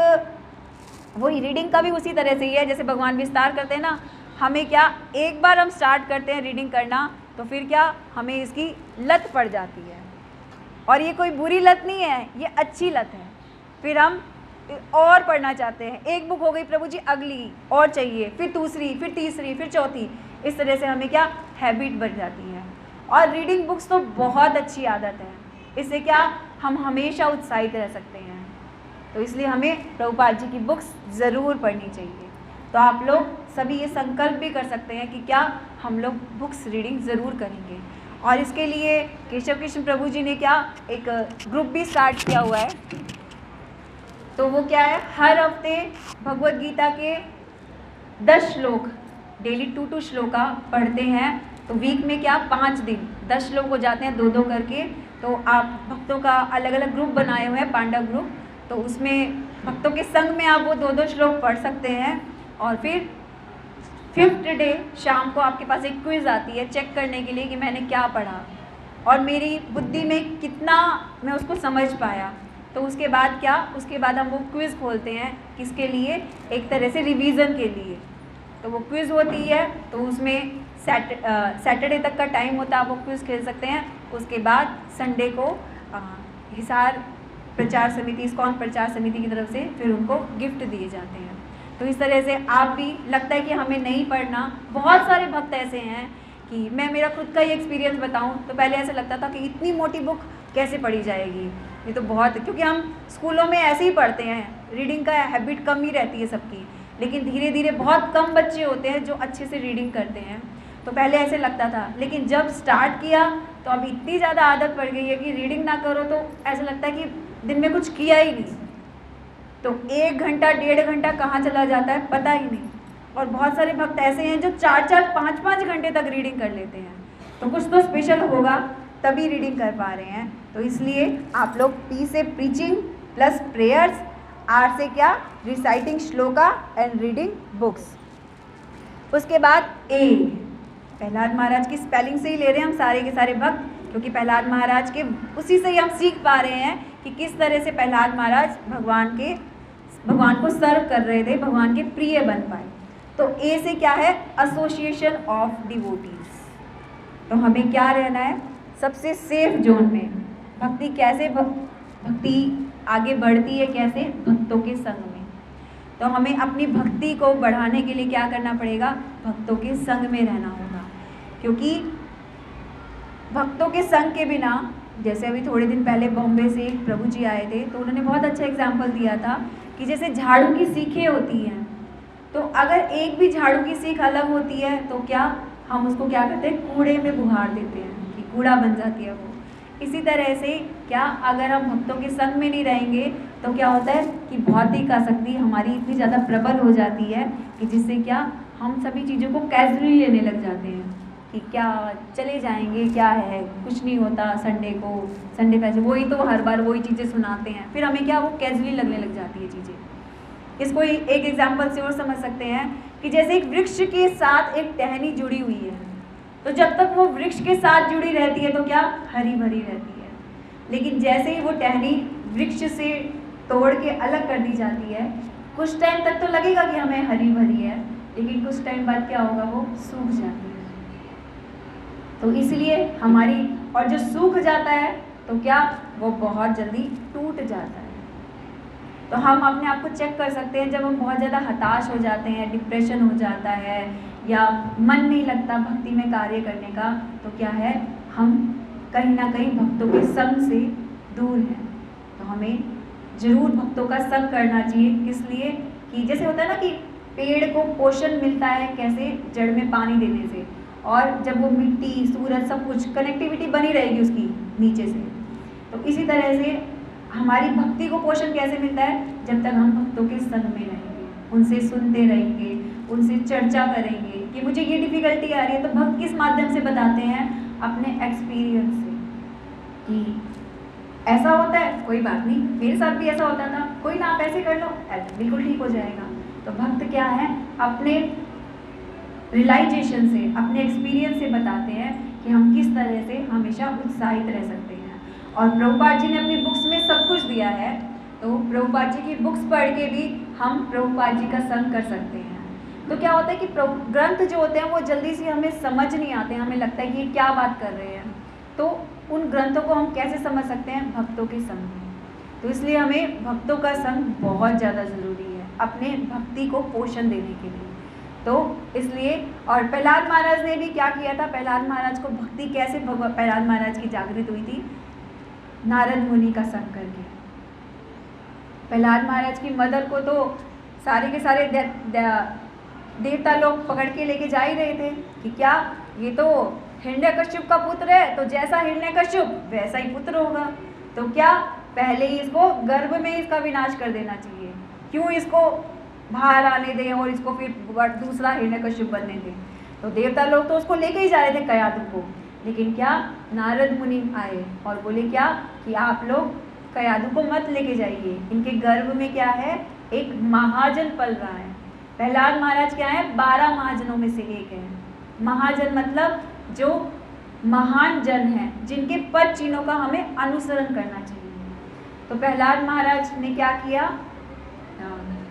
वही रीडिंग का भी उसी तरह से ही है जैसे भगवान विस्तार करते हैं ना, हमें क्या एक बार हम स्टार्ट करते हैं रीडिंग करना तो फिर क्या हमें इसकी लत पड़ जाती है, और ये कोई बुरी लत नहीं है, ये अच्छी लत है। फिर हम और पढ़ना चाहते हैं, एक बुक हो गई प्रभु जी अगली और चाहिए, फिर दूसरी, फिर तीसरी, फिर चौथी, इस तरह से हमें क्या हैबिट बन जाती है। और रीडिंग बुक्स तो बहुत अच्छी आदत है, इससे क्या हम हमेशा उत्साहित रह सकते हैं। तो इसलिए हमें प्रभुपाद जी की बुक्स ज़रूर पढ़नी चाहिए। तो आप लोग सभी ये संकल्प भी कर सकते हैं कि क्या हम लोग बुक्स रीडिंग ज़रूर करेंगे। और इसके लिए केशव कृष्ण प्रभु जी ने क्या एक ग्रुप भी स्टार्ट किया हुआ है, तो वो क्या है, हर हफ्ते भगवत गीता के 10 श्लोक डेली 2 श्लोका पढ़ते हैं। तो वीक में क्या 5 दिन 10 श्लोक हो जाते हैं, 2 करके। तो आप भक्तों का अलग अलग ग्रुप बनाए हुए हैं, पांडव ग्रुप, तो उसमें भक्तों के संग में आप वो 2 श्लोक पढ़ सकते हैं। और फिर 5th डे शाम को आपके पास एक क्विज़ आती है चेक करने के लिए कि मैंने क्या पढ़ा और मेरी बुद्धि में कितना मैं उसको समझ पाया। तो उसके बाद क्या, उसके बाद हम वो क्विज़ खोलते हैं, किसके लिए, एक तरह से रिवीज़न के लिए। तो वो क्विज़ होती है, तो उसमें सैटरडे तक का टाइम होता है, आप वो क्विज़ खेल सकते हैं। उसके बाद संडे को हिसार प्रचार समिति, इस्कॉन प्रचार समिति की तरफ से फिर उनको गिफ्ट दिए जाते हैं। तो इस तरह से आप भी, लगता है कि हमें नहीं पढ़ना, बहुत सारे भक्त ऐसे हैं कि मैं मेरा खुद का ही एक्सपीरियंस बताऊं तो पहले ऐसा लगता था कि इतनी मोटी बुक कैसे पढ़ी जाएगी, ये तो बहुत, क्योंकि हम स्कूलों में ऐसे ही पढ़ते हैं, रीडिंग का हैबिट कम ही रहती है सबकी, लेकिन धीरे धीरे बहुत कम बच्चे होते हैं जो अच्छे से रीडिंग करते हैं। तो पहले ऐसे लगता था, लेकिन जब स्टार्ट किया तो अब इतनी ज़्यादा आदत पड़ गई है कि रीडिंग ना करो तो ऐसा लगता है कि दिन में कुछ किया ही नहीं। तो 1 घंटा 1.5 घंटा कहाँ चला जाता है पता ही नहीं। और बहुत सारे भक्त ऐसे हैं जो 4-4 5-5 घंटे तक रीडिंग कर लेते हैं। तो कुछ तो स्पेशल होगा तभी रीडिंग कर पा रहे हैं। तो इसलिए आप लोग पी से प्रीचिंग प्लस प्रेयर्स आर से क्या, reciting shloka and reading books. उसके बाद ए, प्रहलाद महाराज की स्पेलिंग से ही ले रहे हैं हम सारे के सारे भक्त, क्योंकि प्रहलाद महाराज के उसी से ही हम सीख पा रहे हैं कि किस तरह से प्रहलाद महाराज भगवान को सर्व कर रहे थे, भगवान के प्रिय बन पाए। तो ए से क्या है, एसोसिएशन ऑफ डिवोटीज। तो हमें क्या रहना है, सबसे सेफ जोन में। भक्ति कैसे, भक्ति आगे बढ़ती है कैसे, भक्तों के संग में। तो हमें अपनी भक्ति को बढ़ाने के लिए क्या करना पड़ेगा, भक्तों के संग में रहना होगा। क्योंकि भक्तों के संग के बिना, जैसे अभी थोड़े दिन पहले बॉम्बे से एक प्रभु जी आए थे, तो उन्होंने बहुत अच्छा एग्जाम्पल दिया था कि जैसे झाड़ू की सीखें होती हैं, तो अगर एक भी झाड़ू की सीख अलग होती है तो क्या हम उसको क्या करते हैं, कूड़े में बुहार देते हैं कि कूड़ा बन जाती है वो। इसी तरह से क्या, अगर हम भक्तों के संग में नहीं रहेंगे तो क्या होता है कि भौतिक आसक्ति हमारी इतनी ज़्यादा प्रबल हो जाती है कि जिससे क्या हम सभी चीज़ों को कैजुअली लेने लग जाते हैं कि क्या चले जाएंगे, क्या है, कुछ नहीं होता, संडे पैसे, वही तो हर बार वही चीज़ें सुनाते हैं, फिर हमें क्या वो कैजुअली लगने लग जाती है चीज़ें। इसको एक एग्जाम्पल से और समझ सकते हैं कि जैसे एक वृक्ष के साथ एक टहनी जुड़ी हुई है, तो जब तक वो वृक्ष के साथ जुड़ी रहती है तो क्या हरी भरी रहती है, लेकिन जैसे ही वो टहनी वृक्ष से तोड़ के अलग कर दी जाती है, कुछ टाइम तक तो लगेगा कि हमें हरी भरी है, लेकिन कुछ टाइम बाद क्या होगा, वो सूख जाती है। तो इसलिए हमारी, और जो सूख जाता है तो क्या वो बहुत जल्दी टूट जाता है। तो हम अपने आप को चेक कर सकते हैं, जब हम बहुत ज़्यादा हताश हो जाते हैं, डिप्रेशन हो जाता है या मन नहीं लगता भक्ति में कार्य करने का, तो क्या है, हम कहीं ना कहीं भक्तों के संग से दूर हैं। तो हमें जरूर भक्तों का संग करना चाहिए। किस लिए कि जैसे होता है ना कि पेड़ को पोषण मिलता है कैसे, जड़ में पानी देने से, और जब वो मिट्टी, सूरज, सब कुछ कनेक्टिविटी बनी रहेगी उसकी नीचे से। तो इसी तरह से हमारी भक्ति को पोषण कैसे मिलता है, जब तक हम भक्तों के संग में रहेंगे, उनसे सुनते रहेंगे, उनसे चर्चा करेंगे कि मुझे ये डिफ़िकल्टी आ रही है, तो भक्त किस माध्यम से बताते हैं, अपने एक्सपीरियंस से कि ऐसा होता है, कोई बात नहीं, मेरे साथ भी ऐसा होता था, कोई ना, आप ऐसे कर लो, बिल्कुल ठीक हो जाएगा। तो भक्त क्या है, अपने रियलाइजेशन से, अपने एक्सपीरियंस से बताते हैं कि हम किस तरह से हमेशा उत्साहित रह सकते हैं। और प्रभुपाद जी ने अपनी बुक्स में सब कुछ दिया है, तो प्रभुपाद जी की बुक्स पढ़ के भी हम प्रभुपाद जी का संग कर सकते हैं। तो क्या होता है कि ग्रंथ जो होते हैं वो जल्दी से हमें समझ नहीं आते, हमें लगता है कि ये क्या बात कर रहे हैं। तो उन ग्रंथों को हम कैसे समझ सकते हैं, भक्तों के संग में। तो इसलिए हमें भक्तों का संग बहुत ज़्यादा ज़रूरी है अपने भक्ति को पोषण देने के लिए। तो इसलिए, और प्रहलाद महाराज ने भी क्या किया था, प्रहलाद महाराज को भक्ति कैसे प्रहलाद महाराज की जागृत हुई थी, नारद मुनि का संग करके। प्रहलाद महाराज की मदर को तो सारे के सारे देवता लोग पकड़ के लेके जा ही रहे थे कि क्या ये तो हिरण्यकश्यप का पुत्र है, तो जैसा हिरण्यकश्यप वैसा ही पुत्र होगा, तो क्या पहले ही इसको गर्भ में इसका विनाश कर देना चाहिए, क्यों इसको बाहर आने दें और इसको फिर दूसरा हिरण्यकश्यप बनने दें। तो देवता लोग तो उसको लेके ही जा रहे थे कयादु को, लेकिन क्या नारद मुनि आए और बोले क्या कि आप लोग कयादु को मत लेके जाइए, इनके गर्भ में क्या है, एक महाजन पल रहा है। प्रहलाद महाराज क्या है, 12 महाजनों में से एक है। महाजन मतलब जो महान जन हैं, जिनके पद चिन्हों का हमें अनुसरण करना चाहिए। तो प्रहलाद महाराज ने क्या किया,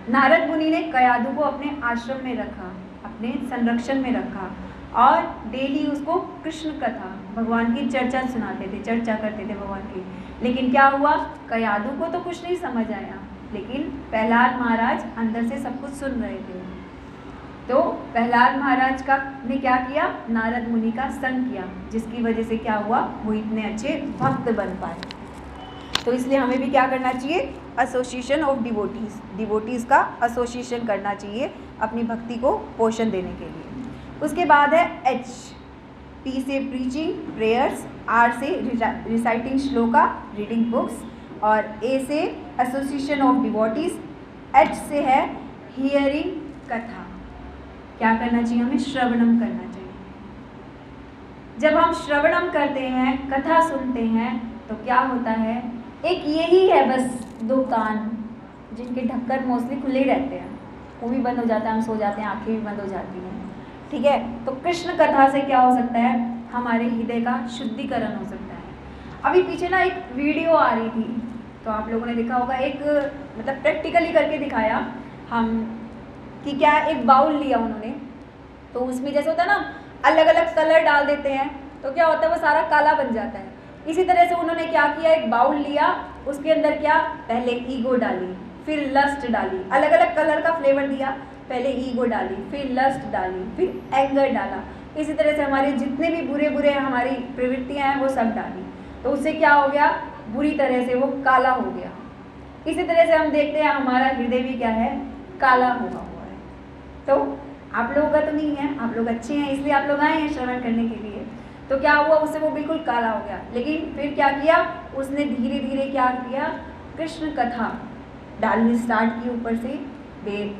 नारद मुनि ने कयादु को अपने आश्रम में रखा, अपने संरक्षण में रखा, और डेली उसको कृष्ण कथा, भगवान की चर्चा सुनाते थे, चर्चा करते थे भगवान की। लेकिन क्या हुआ, कयादु को तो कुछ नहीं समझ आया, लेकिन प्रहलाद महाराज अंदर से सब कुछ सुन रहे थे। तो प्रहलाद महाराज ने क्या किया, नारद मुनि का संग किया, जिसकी वजह से क्या हुआ, वो इतने अच्छे भक्त बन पाए। तो इसलिए हमें भी क्या करना चाहिए, एसोसिएशन ऑफ डिवोटीज़ का एसोसिएशन करना चाहिए अपनी भक्ति को पोषण देने के लिए। उसके बाद है एच, पी से प्रीचिंग प्रेयर्स, आर से रिसाइटिंग श्लोका रीडिंग बुक्स, और ए से एसोसिएशन ऑफ डिवोटीज़, एच से है हियरिंग कथा। क्या करना चाहिए, हमें श्रवणम करना चाहिए। जब हम श्रवणम करते हैं, कथा सुनते हैं, तो क्या होता है, एक यही है बस 2 कान जिनके ढक्कन मोस्टली खुले ही रहते हैं, वो भी बंद हो जाता है, हम सो जाते हैं, आंखें भी बंद हो जाती हैं, ठीक है। तो कृष्ण कथा से क्या हो सकता है, हमारे हृदय का शुद्धिकरण हो सकता है। अभी पीछे ना एक वीडियो आ रही थी, तो आप लोगों ने देखा होगा, एक मतलब प्रैक्टिकली करके दिखाया हम कि क्या एक बाउल लिया उन्होंने, तो उसमें जैसे होता है ना अलग अलग कलर डाल देते हैं, तो क्या होता है वो सारा काला बन जाता है। इसी तरह से उन्होंने क्या किया, एक बाउल लिया, उसके अंदर क्या, पहले ईगो डाली, फिर लस्ट डाली, अलग अलग कलर का फ्लेवर दिया, पहले ईगो डाली, फिर लस्ट डाली, फिर एंगर डाला। इसी तरह से हमारे जितने भी बुरे बुरे हमारी प्रवृत्तियां हैं वो सब डाली, तो उससे क्या हो गया, बुरी तरह से वो काला हो गया। इसी तरह से हम देखते हैं हमारा हृदय भी क्या है, काला हुआ है। तो आप लोगों का तो नहीं है, आप लोग अच्छे हैं इसलिए आप लोग आए हैं श्रवण करने के लिए। तो क्या हुआ, उससे वो बिल्कुल काला हो गया, लेकिन फिर क्या किया उसने, धीरे धीरे क्या किया, कृष्ण कथा डालनी स्टार्ट की ऊपर से,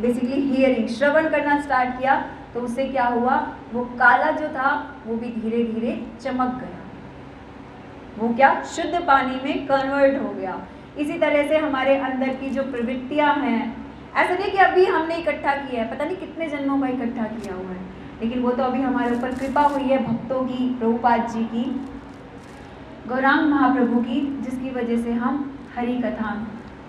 बेसिकली हियरिंग, श्रवण करना स्टार्ट किया, तो उससे क्या हुआ, वो काला जो था वो भी धीरे धीरे चमक गया, वो क्या, शुद्ध पानी में कन्वर्ट हो गया। इसी तरह से हमारे अंदर की जो प्रवृत्तियां हैं, ऐसा नहीं कि अभी हमने इकट्ठा किया है, पता नहीं कितने जन्मों का इकट्ठा किया हुआ है, लेकिन वो तो अभी हमारे ऊपर कृपा हुई है भक्तों की, प्रभुपाद जी की, गौरांग महाप्रभु की, जिसकी वजह से हम हरि कथा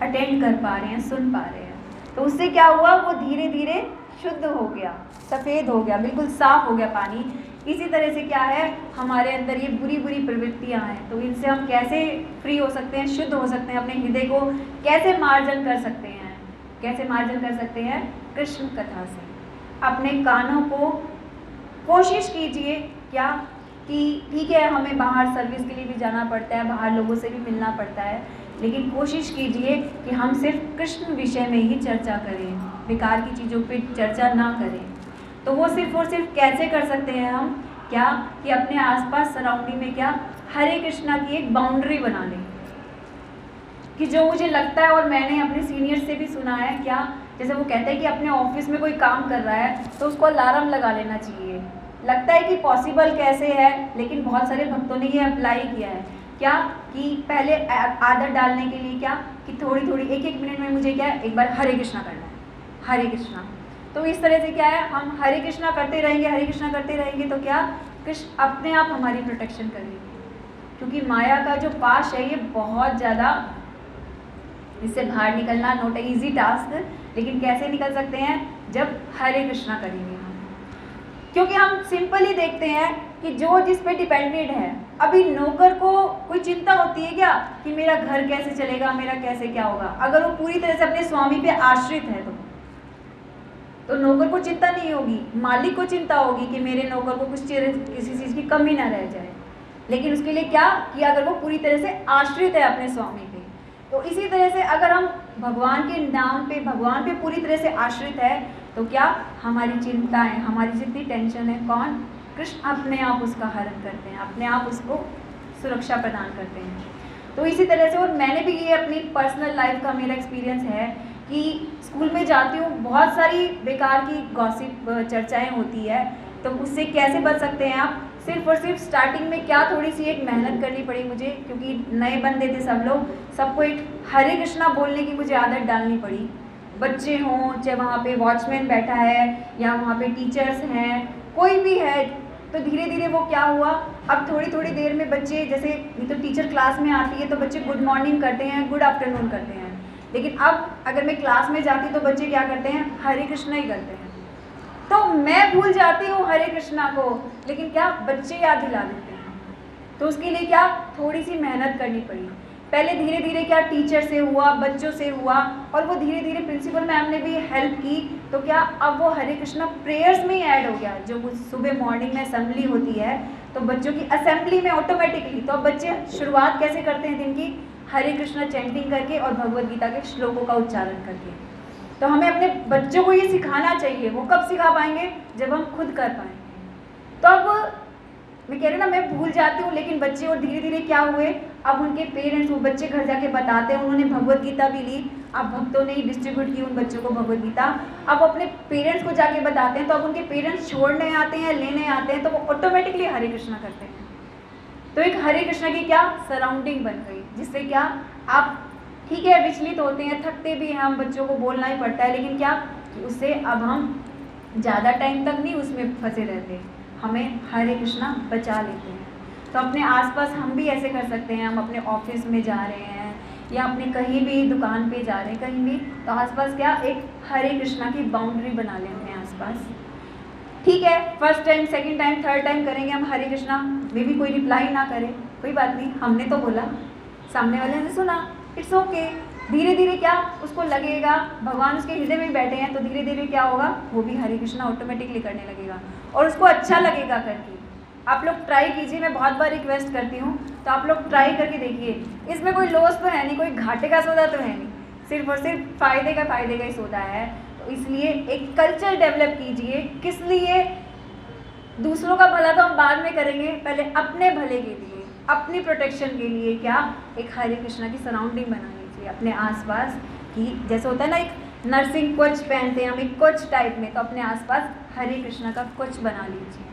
अटेंड कर पा रहे हैं, सुन पा रहे हैं। तो उससे क्या हुआ, वो धीरे धीरे शुद्ध हो गया, सफ़ेद हो गया, बिल्कुल साफ हो गया पानी। इसी तरह से क्या है, हमारे अंदर ये बुरी बुरी प्रवृत्तियां हैं, तो इनसे हम कैसे फ्री हो सकते हैं, शुद्ध हो सकते हैं, अपने हृदय को कैसे मार्जन कर सकते हैं, कैसे मार्जन कर सकते हैं, कृष्ण कथा से। अपने कानों को कोशिश कीजिए क्या, कि ठीक है हमें बाहर सर्विस के लिए भी जाना पड़ता है, बाहर लोगों से भी मिलना पड़ता है, लेकिन कोशिश कीजिए कि हम सिर्फ कृष्ण विषय में ही चर्चा करें, बेकार की चीज़ों पे चर्चा ना करें। तो वो सिर्फ और सिर्फ कैसे कर सकते हैं हम, क्या, कि अपने आसपास सराउंडिंग में क्या, हरे कृष्णा की एक बाउंड्री बना लें, कि जो मुझे लगता है, और मैंने अपने सीनियर से भी सुना है, क्या, जैसे वो कहते हैं कि अपने ऑफिस में कोई काम कर रहा है तो उसको अलार्म लगा लेना चाहिए। लगता है कि पॉसिबल कैसे है, लेकिन बहुत सारे भक्तों ने ये अप्लाई किया है, क्या, कि पहले आदत डालने के लिए क्या, कि थोड़ी थोड़ी एक एक मिनट में मुझे क्या है, एक बार हरे कृष्णा करना है, हरे कृष्णा। तो इस तरह से क्या है, हम हरे कृष्णा करते रहेंगे, हरे कृष्णा करते रहेंगे, तो क्या, कृष्ण अपने आप हमारी प्रोटेक्शन करेंगे, क्योंकि माया का जो पाश है ये बहुत ज़्यादा, इससे बाहर निकलना नॉट ए ईजी टास्क, लेकिन कैसे निकल सकते हैं, जब हरे कृष्णा करेंगे हम। क्योंकि हम सिंपल ही देखते हैं कि जो जिस पे डिपेंडेड है, अभी नौकर को कोई चिंता होती है क्या, कि मेरा घर कैसे चलेगा, मेरा कैसे क्या होगा, अगर वो पूरी तरह से अपने स्वामी पे आश्रित है तो नौकर को चिंता नहीं होगी, मालिक को चिंता होगी कि मेरे नौकर को किसी चीज़ की कमी ना रह जाए। लेकिन उसके लिए क्या, कि अगर वो पूरी तरह से आश्रित है अपने स्वामी पे, तो इसी तरह से अगर हम भगवान के नाम पे, भगवान पे पूरी तरह से आश्रित है, तो क्या, हमारी चिंताएं, हमारी जितनी टेंशन है, कौन, कृष्ण अपने आप उसका हरण करते हैं, अपने आप उसको सुरक्षा प्रदान करते हैं। तो इसी तरह से, और मैंने भी ये अपनी पर्सनल लाइफ का मेरा एक्सपीरियंस है कि स्कूल में जाती हूँ, बहुत सारी बेकार की गॉसिप चर्चाएं होती है, तो उससे कैसे बच सकते हैं आप, सिर्फ और सिर्फ स्टार्टिंग में क्या, थोड़ी सी एक मेहनत करनी पड़ी मुझे, क्योंकि नए बंदे थे सब लोग, सबको एक हरे कृष्णा बोलने की मुझे आदत डालनी पड़ी। बच्चे हों, चाहे वहाँ पे वॉचमैन बैठा है या वहाँ पे टीचर्स हैं, कोई भी है, तो धीरे धीरे वो क्या हुआ, अब थोड़ी थोड़ी देर में बच्चे, जैसे नहीं तो टीचर क्लास में आती है तो बच्चे गुड मॉर्निंग करते हैं, गुड आफ्टरनून करते हैं, लेकिन अब अगर मैं क्लास में जाती तो बच्चे क्या करते हैं, हरे कृष्णा ही करते हैं। तो मैं भूल जाती हूँ हरे कृष्णा को, लेकिन क्या, बच्चे याद दिला देते हैं। तो उसके लिए क्या, थोड़ी सी मेहनत करनी पड़ी। पहले धीरे धीरे क्या, टीचर से हुआ, बच्चों से हुआ, और वो धीरे धीरे प्रिंसिपल मैम ने भी हेल्प की, तो क्या, अब वो हरे कृष्णा प्रेयर्स में ही ऐड हो गया। जो सुबह मॉर्निंग में असेंबली होती है, तो बच्चों की असेंबली में ऑटोमेटिकली, तो अब बच्चे शुरुआत कैसे करते हैं दिन की, हरे कृष्णा चैंटिंग करके और भगवद गीता के श्लोकों का उच्चारण करके। तो हमें अपने बच्चों को ये सिखाना चाहिए। वो कब सिखा पाएंगे, जब हम खुद कर पाएंगे। तो अब मैं कह रही ना, मैं भूल जाती हूँ, लेकिन बच्चे, और धीरे धीरे क्या हुए, अब उनके पेरेंट्स, वो बच्चे घर जाके बताते हैं, उन्होंने भगवद गीता भी ली, अब भक्तों ने ही डिस्ट्रीब्यूट की उन बच्चों को भगवद गीता, अब अपने पेरेंट्स को जाके बताते हैं, तो अब उनके पेरेंट्स छोड़ने आते हैं, लेने आते हैं, तो वो ऑटोमेटिकली हरे कृष्णा करते हैं। तो एक हरे कृष्णा की क्या सराउंडिंग बन गई, जिससे क्या, आप ठीक है, विचलित होते हैं, थकते भी हैं हम, बच्चों को बोलना ही पड़ता है, लेकिन क्या कि उससे अब हम ज़्यादा टाइम तक नहीं उसमें फंसे रहते, हमें हरे कृष्णा बचा लेते हैं। तो अपने आसपास हम भी ऐसे कर सकते हैं, हम अपने ऑफिस में जा रहे हैं या अपने कहीं भी दुकान पे जा रहे हैं कहीं भी, तो आसपास क्या एक हरे कृष्णा की बाउंड्री बना लें अपने आसपास। ठीक है, first time, second time, third time करेंगे हम हरे कृष्णा, मे भी कोई रिप्लाई ना करे, कोई बात नहीं, हमने तो बोला, सामने वाले ने सुना, इट्स ओके। धीरे धीरे क्या उसको लगेगा, भगवान उसके हृदय में बैठे हैं, तो धीरे धीरे क्या होगा, वो भी हरे कृष्णा ऑटोमेटिकली करने लगेगा और उसको अच्छा लगेगा करके। आप लोग ट्राई कीजिए, मैं बहुत बार रिक्वेस्ट करती हूँ, तो आप लोग ट्राई करके देखिए। इसमें कोई लॉस तो है नहीं, कोई घाटे का सौदा तो है नहीं, सिर्फ और सिर्फ फ़ायदे का ही सौदा है। तो इसलिए एक कल्चर डेवलप कीजिए। किस लिए? दूसरों का भला तो हम बाद में करेंगे, पहले अपने भले के लिए, अपनी प्रोटेक्शन के लिए क्या एक हरे कृष्णा की सराउंडिंग बना लीजिए अपने आसपास की। जैसे होता है ना, एक नर्सिंग कोच पहनते हैं हम, एक कोच टाइप में, तो अपने आसपास हरे कृष्णा का कोच बना लीजिए।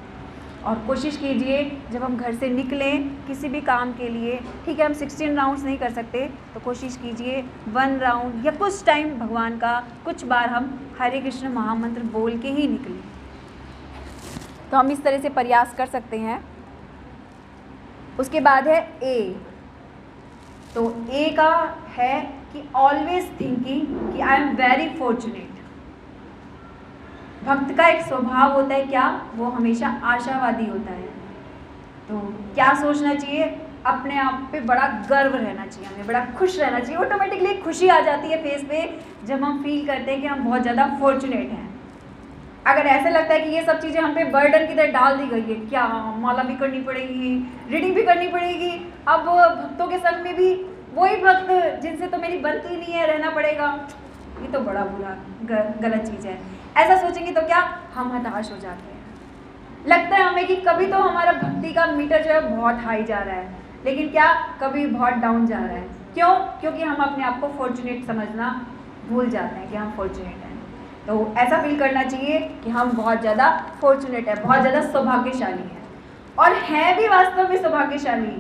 और कोशिश कीजिए जब हम घर से निकलें किसी भी काम के लिए, ठीक है हम 16 राउंड्स नहीं कर सकते, तो कोशिश कीजिए 1 राउंड या कुछ टाइम भगवान का कुछ बार हम हरे कृष्ण महामंत्र बोल के ही निकलें। तो हम इस तरह से प्रयास कर सकते हैं। उसके बाद है ए। तो ए का है कि ऑलवेज थिंकिंग कि आई एम वेरी फॉर्चुनेट। भक्त का एक स्वभाव होता है क्या, वो हमेशा आशावादी होता है। तो क्या सोचना चाहिए, अपने आप पे बड़ा गर्व रहना चाहिए, हमें बड़ा खुश रहना चाहिए। ऑटोमेटिकली खुशी आ जाती है फेस पे जब हम फील करते हैं कि हम बहुत ज़्यादा फॉर्चुनेट हैं। अगर ऐसे लगता है कि ये सब चीज़ें हम पे बर्डन की तरह डाल दी गई है, क्या माला भी करनी पड़ेगी, रीडिंग भी करनी पड़ेगी, अब भक्तों के संग में भी वही भक्त जिनसे तो मेरी बनती नहीं है रहना पड़ेगा, ये तो बड़ा बुरा गलत चीज़ है। ऐसा सोचेंगे तो क्या हम हताश हो जाते हैं। लगता है हमें कि कभी तो हमारा भक्ति का मीटर जो है बहुत हाई जा रहा है, लेकिन क्या कभी बहुत डाउन जा रहा है। क्यों? क्योंकि हम अपने आप को फॉर्चुनेट समझना भूल जाते हैं कि हम फॉर्चुनेट हैं। तो ऐसा फील करना चाहिए कि हम बहुत ज़्यादा फॉर्चुनेट है, बहुत ज़्यादा सौभाग्यशाली हैं, और हैं भी वास्तव में सौभाग्यशाली।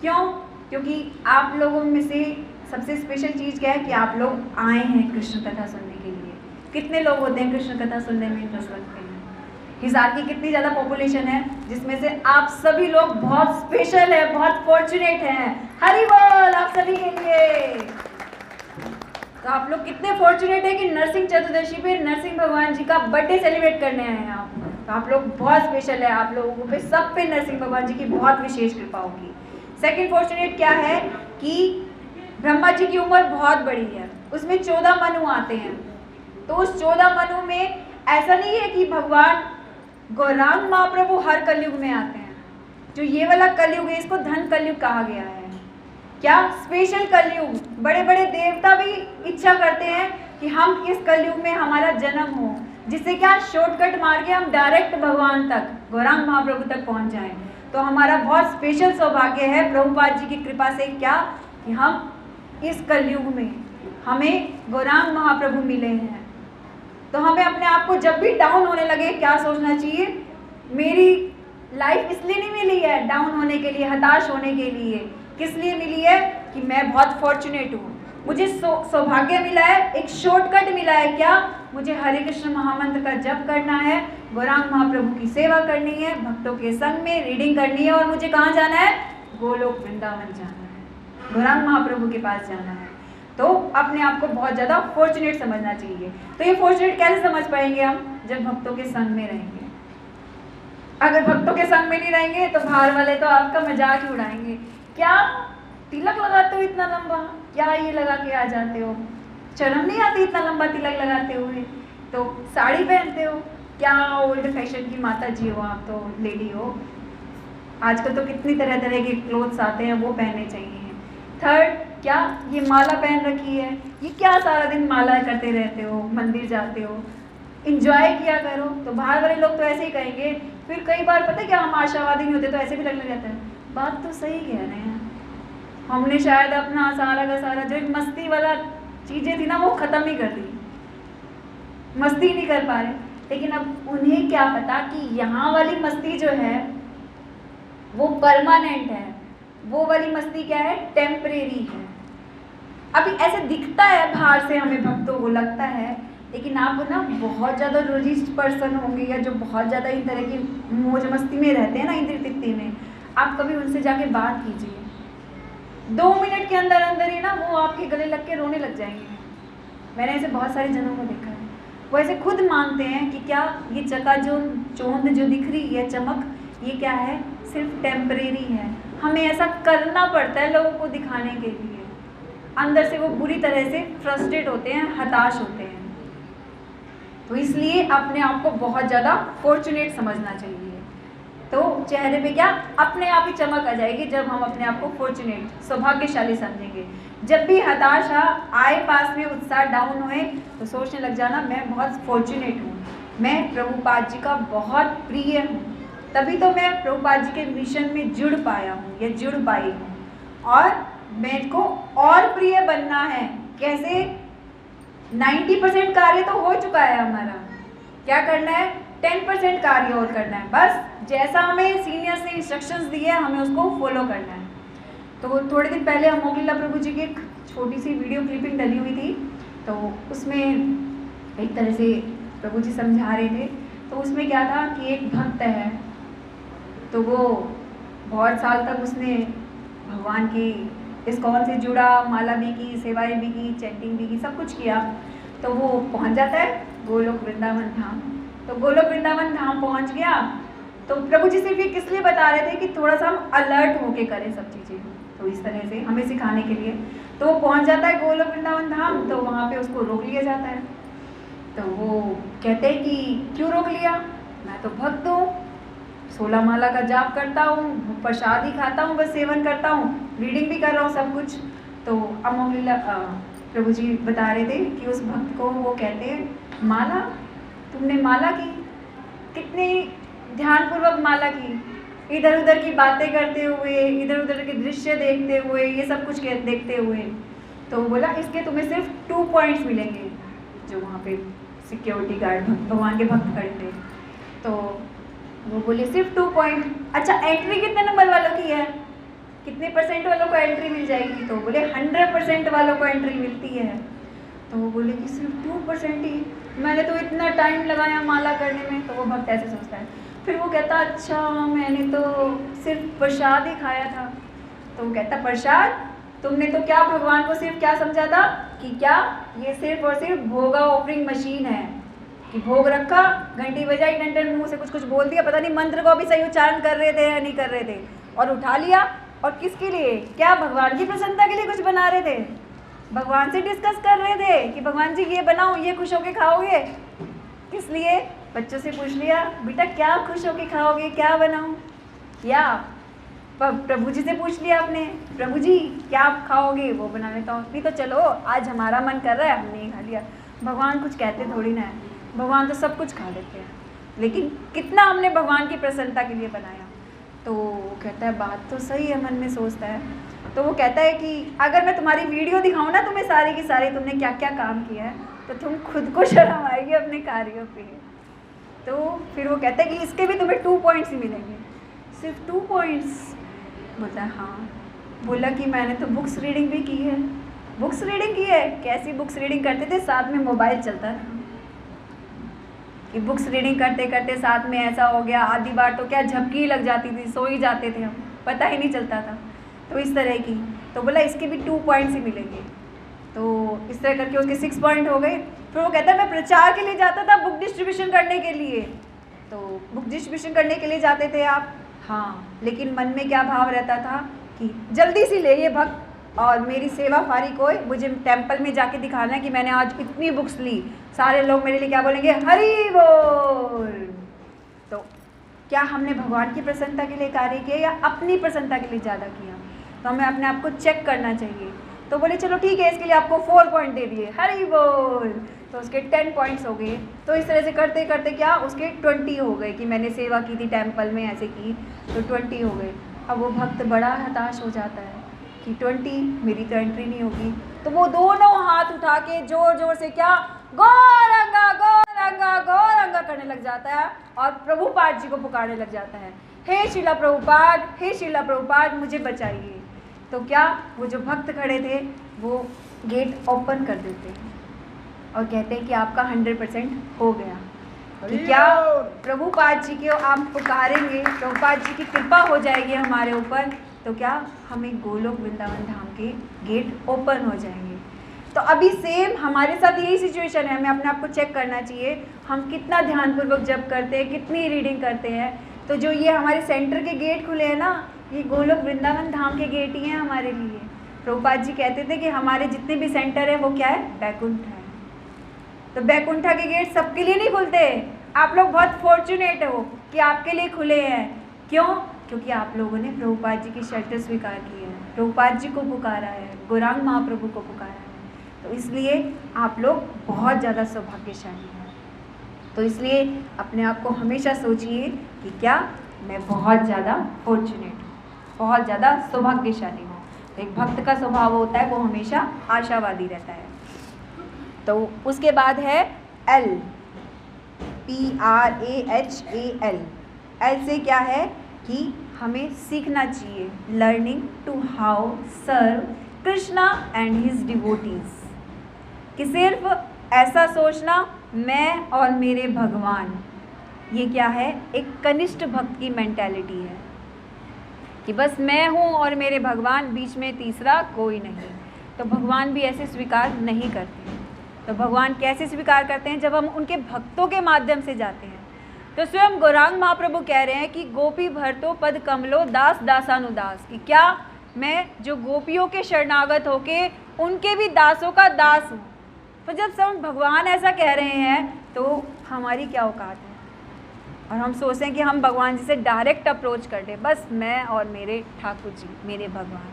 क्यों? क्योंकि आप लोगों में से सबसे स्पेशल चीज़ क्या है कि आप लोग आए हैं कृष्ण कथा सुनने के लिए। कितने लोग होते हैं कृष्ण कथा सुनने में इंटरेस्ट रखते हैं? हिसार की कितनी ज़्यादा पॉपुलेशन है, जिसमें से आप सभी लोग बहुत स्पेशल है, बहुत फॉर्चुनेट हैं। हरि बोल आप सभी के लिए। तो आप लोग कितने फॉर्चुनेट हैं कि नरसिंह चतुर्दशी पे नरसिंह भगवान जी का बर्थडे सेलिब्रेट करने आए हैं आप। तो आप लोग बहुत स्पेशल है, आप लोगों पे सब पे नरसिंह भगवान जी की बहुत विशेष कृपा होगी। सेकंड फॉर्चुनेट क्या है कि ब्रह्मा जी की उम्र बहुत बड़ी है, उसमें 14 मनु आते हैं। तो उस 14 मनु में ऐसा नहीं है कि भगवान गौरांग महाप्रभु हर कलयुग में आते हैं। जो ये वाला कलयुग है इसको धन कलयुग कहा गया है। क्या? स्पेशल कलयुग। बड़े बड़े देवता भी इच्छा करते हैं कि हम इस कलयुग में हमारा जन्म हो, जिससे क्या शॉर्टकट मार के हम डायरेक्ट भगवान तक, गौरांग महाप्रभु तक पहुंच जाएं। तो हमारा बहुत स्पेशल सौभाग्य है प्रभुपाद जी की कृपा से क्या कि हम इस कलयुग में हमें गौरांग महाप्रभु मिले हैं। तो हमें अपने आप को जब भी डाउन होने लगे क्या सोचना चाहिए, मेरी लाइफ इसलिए नहीं मिली है डाउन होने के लिए, हताश होने के लिए। किस लिए मिली है कि मैं बहुत फॉर्चुनेट हूँ, मुझे सौभाग्य मिला है, एक शॉर्टकट मिला है। क्या? मुझे हरे कृष्ण महामंत्र का जप करना है, गौरांग महाप्रभु की सेवा करनी है, भक्तों के संग में रीडिंग करनी है, और मुझे कहाँ जाना है? गोलोक वृंदावन जाना है, गौरांग महाप्रभु के पास जाना है। तो अपने आप को बहुत ज़्यादा फॉर्चुनेट समझना चाहिए। तो ये फॉर्चुनेट कैसे समझ पाएंगे हम? जब भक्तों के संग में रहेंगे। अगर भक्तों के संग में नहीं रहेंगे तो बाहर वाले तो आपका मजाक ही उड़ाएंगे। क्या तिलक लगाते हो इतना लंबा, क्या ये लगा के आ जाते हो, शर्म नहीं आती इतना लंबा तिलक लगाते हुए, तो साड़ी पहनते हो, क्या ओल्ड फैशन की माता जी हो आप, तो लेडी हो। आजकल तो कितनी तरह तरह के क्लोथ्स आते हैं, वो पहनने चाहिए। थर्ड, क्या ये माला पहन रखी है, ये क्या सारा दिन माला करते रहते हो, मंदिर जाते हो, इंजॉय किया करो। तो बाहर वाले लोग तो ऐसे ही कहेंगे। फिर कई बार पता है क्या, हम आशावादी नहीं होते तो ऐसे भी लगने जाता है, बात तो सही कह रहे हैं, हमने शायद अपना सारा का सारा जो एक मस्ती वाला चीज़ें थी ना वो ख़त्म ही कर दी, मस्ती नहीं कर पा रहे। लेकिन अब उन्हें क्या पता कि यहाँ वाली मस्ती जो है वो परमानेंट है, वो वाली मस्ती क्या है? टेम्परेरी है। अभी ऐसे दिखता है बाहर से हमें भक्तों को लगता है, लेकिन आप ना बहुत ज़्यादा रिलीजियस पर्सन होंगे या जो बहुत ज़्यादा इन तरह की मौज मस्ती में रहते हैं ना, इंद्र तृप्ति में, आप कभी उनसे जाके बात कीजिए, 2 मिनट के अंदर अंदर ही ना वो आपके गले लग के रोने लग जाएंगे। मैंने ऐसे बहुत सारे जनों को देखा है, वो ऐसे खुद मानते हैं कि क्या ये चकाचौंध जो दिख रही है चमक, ये क्या है, सिर्फ टेम्परेरी है, हमें ऐसा करना पड़ता है लोगों को दिखाने के लिए। अंदर से वो बुरी तरह से फ्रस्ट्रेट होते हैं, हताश होते हैं। तो इसलिए अपने आप को बहुत ज़्यादा फॉर्चुनेट समझना चाहिए। तो चेहरे पे क्या अपने आप ही चमक आ जाएगी जब हम अपने आप को फॉर्चुनेट, सौभाग्यशाली समझेंगे। जब भी हताशा आए पास में, उत्साह डाउन हुए, तो सोचने लग जाना मैं बहुत फॉर्चुनेट हूँ, मैं प्रभुपाद जी का बहुत प्रिय हूँ, तभी तो मैं प्रभुपाद जी के मिशन में जुड़ पाया हूँ या जुड़ पाई हूँ, और मेरे को और प्रिय बनना है। कैसे? 90% कार्य तो हो चुका है हमारा, क्या करना है, 10% कार्य और करना है। बस जैसा हमें सीनियर्स ने इंस्ट्रक्शंस दिए हैं, हमें उसको फॉलो करना है। तो थोड़े दिन पहले हम मोगलीला प्रभु जी की एक छोटी सी वीडियो क्लिपिंग डली हुई थी, तो उसमें एक तरह से प्रभु जी समझा रहे थे। तो उसमें क्या था कि एक भक्त है, तो वो बहुत साल तक उसने भगवान की इस्कॉन से जुड़ा, माला भी की, सेवाएं भी की, चैंटिंग भी की, सब कुछ किया। तो वो पहुंच जाता है गोलोक वृंदावन धाम। तो गोलोक वृंदावन धाम पहुंच गया, तो प्रभु जी सिर्फ ये किस लिए बता रहे थे कि थोड़ा सा हम अलर्ट होके करें सब चीज़ें, तो इस तरह से हमें सिखाने के लिए। तो वो पहुंच जाता है गोलोक वृंदावन धाम, तो वहाँ पे उसको रोक लिया जाता है। तो वो कहते हैं कि क्यों रोक लिया, मैं तो भक्त हूँ, 16 माला का जाप करता हूँ, प्रसाद ही खाता हूँ, बस सेवन करता हूँ, रीडिंग भी कर रहा हूँ, सब कुछ। तो अमोलीला प्रभु जी बता रहे थे कि उस भक्त को वो कहते हैं, माला, तुमने माला की, कितनी ध्यानपूर्वक माला की, इधर उधर की बातें करते हुए, इधर उधर के दृश्य देखते हुए, ये सब कुछ देखते हुए। तो बोला इसके तुम्हें सिर्फ 2 पॉइंट्स मिलेंगे। जो वहाँ पे सिक्योरिटी गार्ड भगवान के भक्त खड़े थे, तो वो बोले सिर्फ 2 पॉइंट। अच्छा, एंट्री कितने नंबर वालों की है, कितने % वालों को एंट्री मिल जाएगी? तो बोले 100% वालों को एंट्री मिलती है। तो वो बोले कि सिर्फ 2% ही, मैंने तो इतना टाइम लगाया माला करने में। तो वो भक्त ऐसे सोचता है। फिर वो कहता अच्छा, मैंने तो सिर्फ प्रसाद ही खाया था। तो वो कहता प्रसाद, तुमने तो क्या भगवान को सिर्फ क्या समझा था कि क्या ये सिर्फ और सिर्फ भोगा ऑफरिंग मशीन है, कि भोग रखा, घंटी बजाई, टन मुंह से कुछ कुछ बोल दिया, पता नहीं मंत्र को भी सही उच्चारण कर रहे थे या नहीं कर रहे थे, और उठा लिया। और किसके लिए? क्या भगवान की प्रसन्नता के लिए कुछ बना रहे थे? भगवान से डिस्कस कर रहे थे कि भगवान जी ये बनाओ, ये खुश होके खाओगे? किस लिए? बच्चों से पूछ लिया, बेटा क्या खुश होके खाओगे, क्या बनाऊं? या प्रभु जी से पूछ लिया आपने, प्रभु जी क्या आप खाओगे, वो बना लेता हूँ। नहीं तो चलो आज हमारा मन कर रहा है, हमने ही खा लिया। भगवान कुछ कहते थोड़ी ना है, भगवान तो सब कुछ खा लेते हैं, लेकिन कितना हमने भगवान की प्रसन्नता के लिए बनाया। तो कहता है बात तो सही है, मन में सोचता है। तो वो कहता है कि अगर मैं तुम्हारी वीडियो दिखाऊं ना तुम्हें सारी की सारी, तुमने क्या क्या काम किया है, तो तुम खुद को शर्म आएगी अपने कार्यों पे। तो फिर वो कहता है कि इसके भी तुम्हें 2 पॉइंट्स ही मिलेंगे। सिर्फ 2 पॉइंट्स? बोलता है हाँ। बोला कि मैंने तो बुक्स रीडिंग भी की है। बुक्स रीडिंग की है? कैसी बुक्स रीडिंग करते थे? साथ में मोबाइल चलता था कि बुक्स रीडिंग करते करते साथ में ऐसा हो गया, आधी बार तो क्या झपकी लग जाती थी, सो ही जाते थे हम, पता ही नहीं चलता था। तो इस तरह की। तो बोला इसके भी 2 पॉइंट्स ही मिलेंगे। तो इस तरह करके उसके 6 पॉइंट हो गए। फिर वो कहता है मैं प्रचार के लिए जाता था, बुक डिस्ट्रीब्यूशन करने के लिए। तो बुक डिस्ट्रीब्यूशन करने के लिए जाते थे आप? हाँ, लेकिन मन में क्या भाव रहता था कि जल्दी से ले ये भक्त, और मेरी सेवा फारी कोई, मुझे टेम्पल में जाके दिखाना है कि मैंने आज इतनी बुक्स ली, सारे लोग मेरे लिए क्या बोलेंगे, हरि बोल। तो क्या हमने भगवान की प्रसन्नता के लिए कार्य किया या अपनी प्रसन्नता के लिए ज़्यादा किया? तो हमें अपने आप को चेक करना चाहिए। तो बोले चलो ठीक है, इसके लिए आपको 4 पॉइंट दे दिए, हरि बोल। तो उसके 10 पॉइंट्स हो गए। तो इस तरह से करते करते क्या उसके 20 हो गए कि मैंने सेवा की थी टेम्पल में, ऐसे की, तो 20 हो गए। अब वो भक्त बड़ा हताश हो जाता है कि 20 मेरी तो एंट्री नहीं होगी। तो वो दोनों हाथ उठा के जोर जोर से क्या गौरंगा गौरंगा गौरंगा करने लग जाता है, और प्रभुपाद जी को पुकारने लग जाता है, हे शिला प्रभुपाद, हे शिला प्रभुपाद, मुझे बचाइए। तो क्या वो जो भक्त खड़े थे वो गेट ओपन कर देते हैं और कहते हैं कि आपका 100% हो गया। कि क्या प्रभुपाद जी को आप पुकारेंगे, प्रभुपाद जी की कृपा हो जाएगी हमारे ऊपर, तो क्या हमें गोलोक वृंदावन धाम के गेट ओपन हो जाएंगे। तो अभी सेम हमारे साथ यही सिचुएशन है, हमें अपने आप को चेक करना चाहिए हम कितना ध्यानपूर्वक जप करते हैं, कितनी रीडिंग करते हैं। तो जो ये हमारे सेंटर के गेट खुले हैं ना, ये गोलोक वृंदावन धाम के गेट ही हैं हमारे लिए। प्रभुपाद जी कहते थे कि हमारे जितने भी सेंटर है वो क्या है, बैकुंठ है। तो बैकुंठा के गेट सबके लिए नहीं खुलते। आप लोग बहुत फॉर्चुनेट हो कि आपके लिए खुले हैं। क्यों? क्योंकि आप लोगों ने प्रभुपाद जी की शर्त स्वीकार की है, प्रभुपाद जी को पुकारा है, गौरांग महाप्रभु को पुकारा है। तो इसलिए आप लोग बहुत ज़्यादा सौभाग्यशाली हैं। तो इसलिए अपने आप को हमेशा सोचिए कि क्या मैं बहुत ज़्यादा फॉर्चुनेट हूँ, बहुत ज़्यादा सौभाग्यशाली हूँ। तो एक भक्त का स्वभाव होता है वो हमेशा आशावादी रहता है। तो उसके बाद है एल, PRAHAL। एल से क्या है कि हमें सीखना चाहिए, learning to how serve Krishna and his devotees. कि सिर्फ ऐसा सोचना मैं और मेरे भगवान, ये क्या है, एक कनिष्ठ भक्त की मेंटालिटी है कि बस मैं हूँ और मेरे भगवान, बीच में तीसरा कोई नहीं। तो भगवान भी ऐसे स्वीकार नहीं करते। तो भगवान कैसे स्वीकार करते हैं? जब हम उनके भक्तों के माध्यम से जाते हैं। तो स्वयं गौरांग महाप्रभु कह रहे हैं कि गोपी भरतो पद कमलो दास दासानुदास। कि क्या मैं जो गोपियों के शरणागत होके उनके भी दासों का दास हूँ। तो जब स्वयं भगवान ऐसा कह रहे हैं तो हमारी क्या औकात है? और हम सोचते हैं कि हम भगवान जी से डायरेक्ट अप्रोच कर दें, बस मैं और मेरे ठाकुर जी, मेरे भगवान।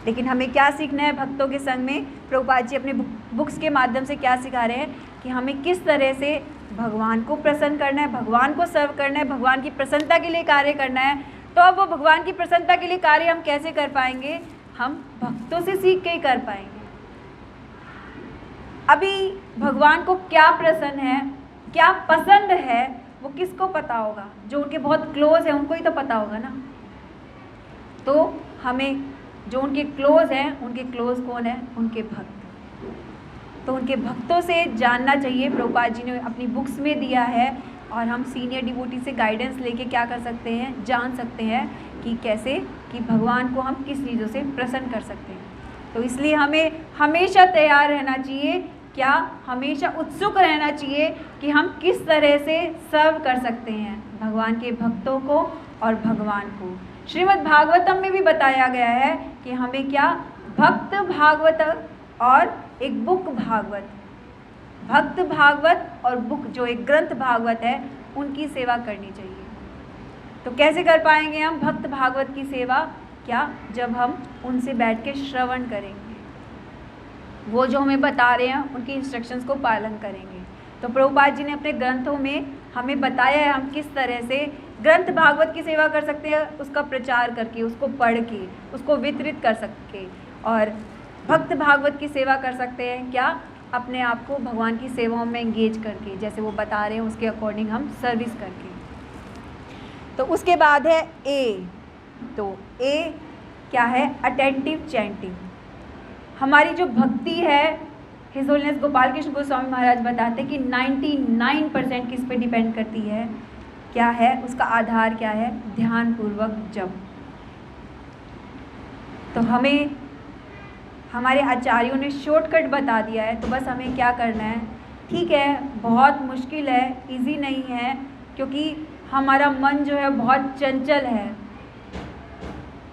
लेकिन हमें क्या सीखना है भक्तों के संग में? प्रभुपाद जी अपने बुक्स के माध्यम से क्या सिखा रहे हैं कि हमें किस तरह से भगवान को प्रसन्न करना है, भगवान को सर्व करना है, भगवान की प्रसन्नता के लिए कार्य करना है। तो अब वो भगवान की प्रसन्नता के लिए कार्य हम कैसे कर पाएंगे? हम भक्तों से सीख के ही कर पाएंगे। अभी भगवान को क्या प्रसन्न है, क्या पसंद है, वो किसको पता होगा? जो उनके बहुत क्लोज है उनको ही तो पता होगा ना। तो हमें जो उनके क्लोज हैं, उनके क्लोज कौन है? उनके भक्त। तो उनके भक्तों से जानना चाहिए। प्रभुपाद जी ने अपनी बुक्स में दिया है और हम सीनियर डिवोटी से गाइडेंस लेके क्या कर सकते हैं, जान सकते हैं कि कैसे कि भगवान को हम किस चीज़ों से प्रसन्न कर सकते हैं। तो इसलिए हमें हमेशा तैयार रहना चाहिए, क्या हमेशा उत्सुक रहना चाहिए कि हम किस तरह से सर्व कर सकते हैं भगवान के भक्तों को और भगवान को। श्रीमद् भागवतम में भी बताया गया है कि हमें क्या भक्त भागवत और एक बुक भागवत, भक्त भागवत और बुक जो एक ग्रंथ भागवत है उनकी सेवा करनी चाहिए। तो कैसे कर पाएंगे हम भक्त भागवत की सेवा? क्या जब हम उनसे बैठ के श्रवण करेंगे, वो जो हमें बता रहे हैं उनकी इंस्ट्रक्शंस को पालन करेंगे। तो प्रभुपाद जी ने अपने ग्रंथों में हमें बताया है हम किस तरह से ग्रंथ भागवत की सेवा कर सकते हैं, उसका प्रचार करके, उसको पढ़ के, उसको वितरित कर सकते, और भक्त भागवत की सेवा कर सकते हैं क्या? अपने आप को भगवान की सेवाओं में एंगेज करके, जैसे वो बता रहे हैं उसके अकॉर्डिंग हम सर्विस करके। तो उसके बाद है ए। तो ए क्या है? Attentive chanting. हमारी जो भक्ति है, हिज होलीनेस गोपाल कृष्ण गोस्वामी महाराज बताते हैं कि 99% किस पे डिपेंड करती है? क्या है उसका आधार? क्या है? ध्यानपूर्वक जप। तो हमें हमारे आचार्यों ने शॉर्टकट बता दिया है। तो बस हमें क्या करना है? ठीक है, बहुत मुश्किल है, इजी नहीं है, क्योंकि हमारा मन जो है बहुत चंचल है।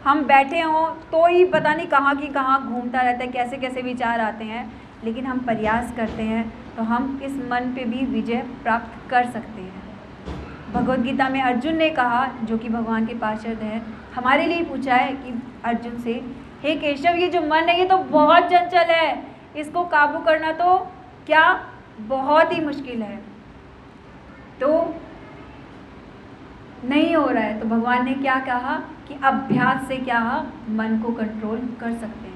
हम बैठे हों तो ही पता नहीं कहाँ की कहाँ घूमता रहता है, कैसे कैसे विचार आते हैं। लेकिन हम प्रयास करते हैं तो हम इस मन पे भी विजय प्राप्त कर सकते हैं। भगवद गीता में अर्जुन ने कहा, जो कि भगवान के पार्षद है, हमारे लिए पूछा है कि अर्जुन से, हे केशव, ये जो मन है ये तो बहुत चंचल है, इसको काबू करना तो क्या बहुत ही मुश्किल है, तो नहीं हो रहा है। तो भगवान ने क्या कहा कि अभ्यास से क्या मन को कंट्रोल कर सकते हैं।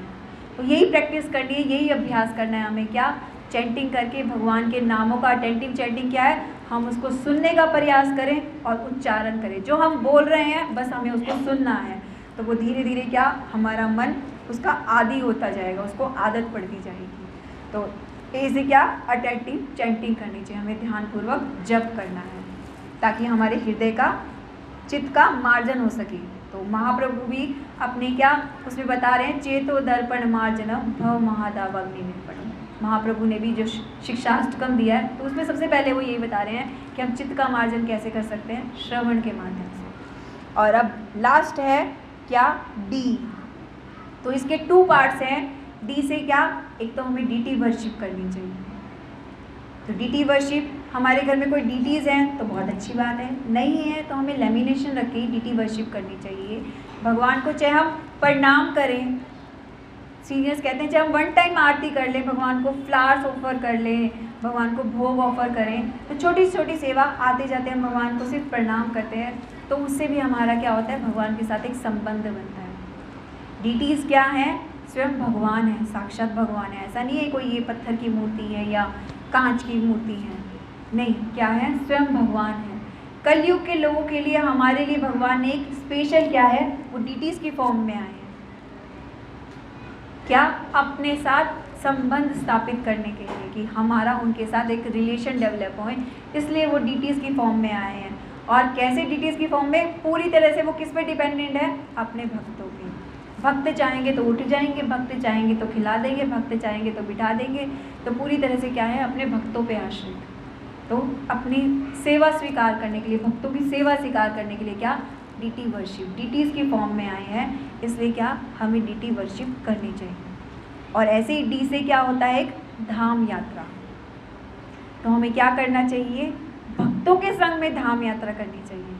तो यही प्रैक्टिस करनी है, यही अभ्यास करना है हमें। क्या? चैंटिंग करके भगवान के नामों का अटेंटिव चैंटिंग क्या है? हम उसको सुनने का प्रयास करें और उच्चारण करें। जो हम बोल रहे हैं बस हमें उसको सुनना है। तो वो धीरे धीरे क्या हमारा मन उसका आदी होता जाएगा, उसको आदत पड़ती जाएगी। तो ए से क्या, अटेंटिव चैंटिंग करनी चाहिए, हमें ध्यानपूर्वक जप करना है ताकि हमारे हृदय का, चित्त का मार्जन हो सके। तो महाप्रभु भी अपने क्या उसमें बता रहे हैं, चेतो दर्पण मार्जनम भव महादावग्नि निर्पणम। महाप्रभु ने भी जो शिक्षाष्टकम दिया है तो उसमें सबसे पहले वो यही बता रहे हैं कि हम चित्त का मार्जन कैसे कर सकते हैं, श्रवण के माध्यम से। और अब लास्ट है क्या, डी। तो इसके 2 पार्ट्स हैं। डी से क्या, एक तो हमें डीटी वर्शिप करनी चाहिए। तो डीटी वर्शिप, हमारे घर में कोई डीटीज़ हैं तो बहुत अच्छी बात है, नहीं है तो हमें लेमिनेशन रख के डीटी वर्शिप करनी चाहिए। भगवान को चाहे हम प्रणाम करें, सीनियर्स कहते हैं चाहे हम 1 टाइम आरती कर लें, भगवान को फ्लावर्स ऑफर कर लें, भगवान को भोग ऑफर करें, तो छोटी छोटी सेवा आते जाते हम भगवान को सिर्फ प्रणाम करते हैं, तो उससे भी हमारा क्या होता है, भगवान के साथ एक संबंध बनता है। डीटीज़ क्या हैं, स्वयं भगवान है, साक्षात भगवान है। ऐसा नहीं है कोई ये पत्थर की मूर्ति है या कांच की मूर्ति है, नहीं, क्या है, स्वयं भगवान है। कलयुग के लोगों के लिए, हमारे लिए भगवान ने एक स्पेशल क्या है, वो डीटीज़ की फॉर्म में आए हैं। क्या, अपने साथ संबंध स्थापित करने के लिए, कि हमारा उनके साथ एक रिलेशन डेवलप हो, इसलिए वो डीटीज़ की फॉर्म में आए हैं। और कैसे डीटीज़ की फॉर्म में, पूरी तरह से वो किस पे डिपेंडेंट है, अपने भक्तों पे। भक्त चाहेंगे तो उठ जाएंगे, भक्त चाहेंगे तो खिला देंगे, भक्त चाहेंगे तो बिठा देंगे, तो पूरी तरह से क्या है, अपने भक्तों पे आश्रित। तो अपनी सेवा स्वीकार करने के लिए, भक्तों की सेवा स्वीकार करने के लिए क्या, डीटी वर्शिप, डीटीज़ की फॉर्म में आए हैं, इसलिए क्या, हमें डीटी वर्शिप करनी चाहिए। और ऐसे ही डी से क्या होता है, एक धाम यात्रा। तो हमें क्या करना चाहिए, भक्तों के संग में धाम यात्रा करनी चाहिए।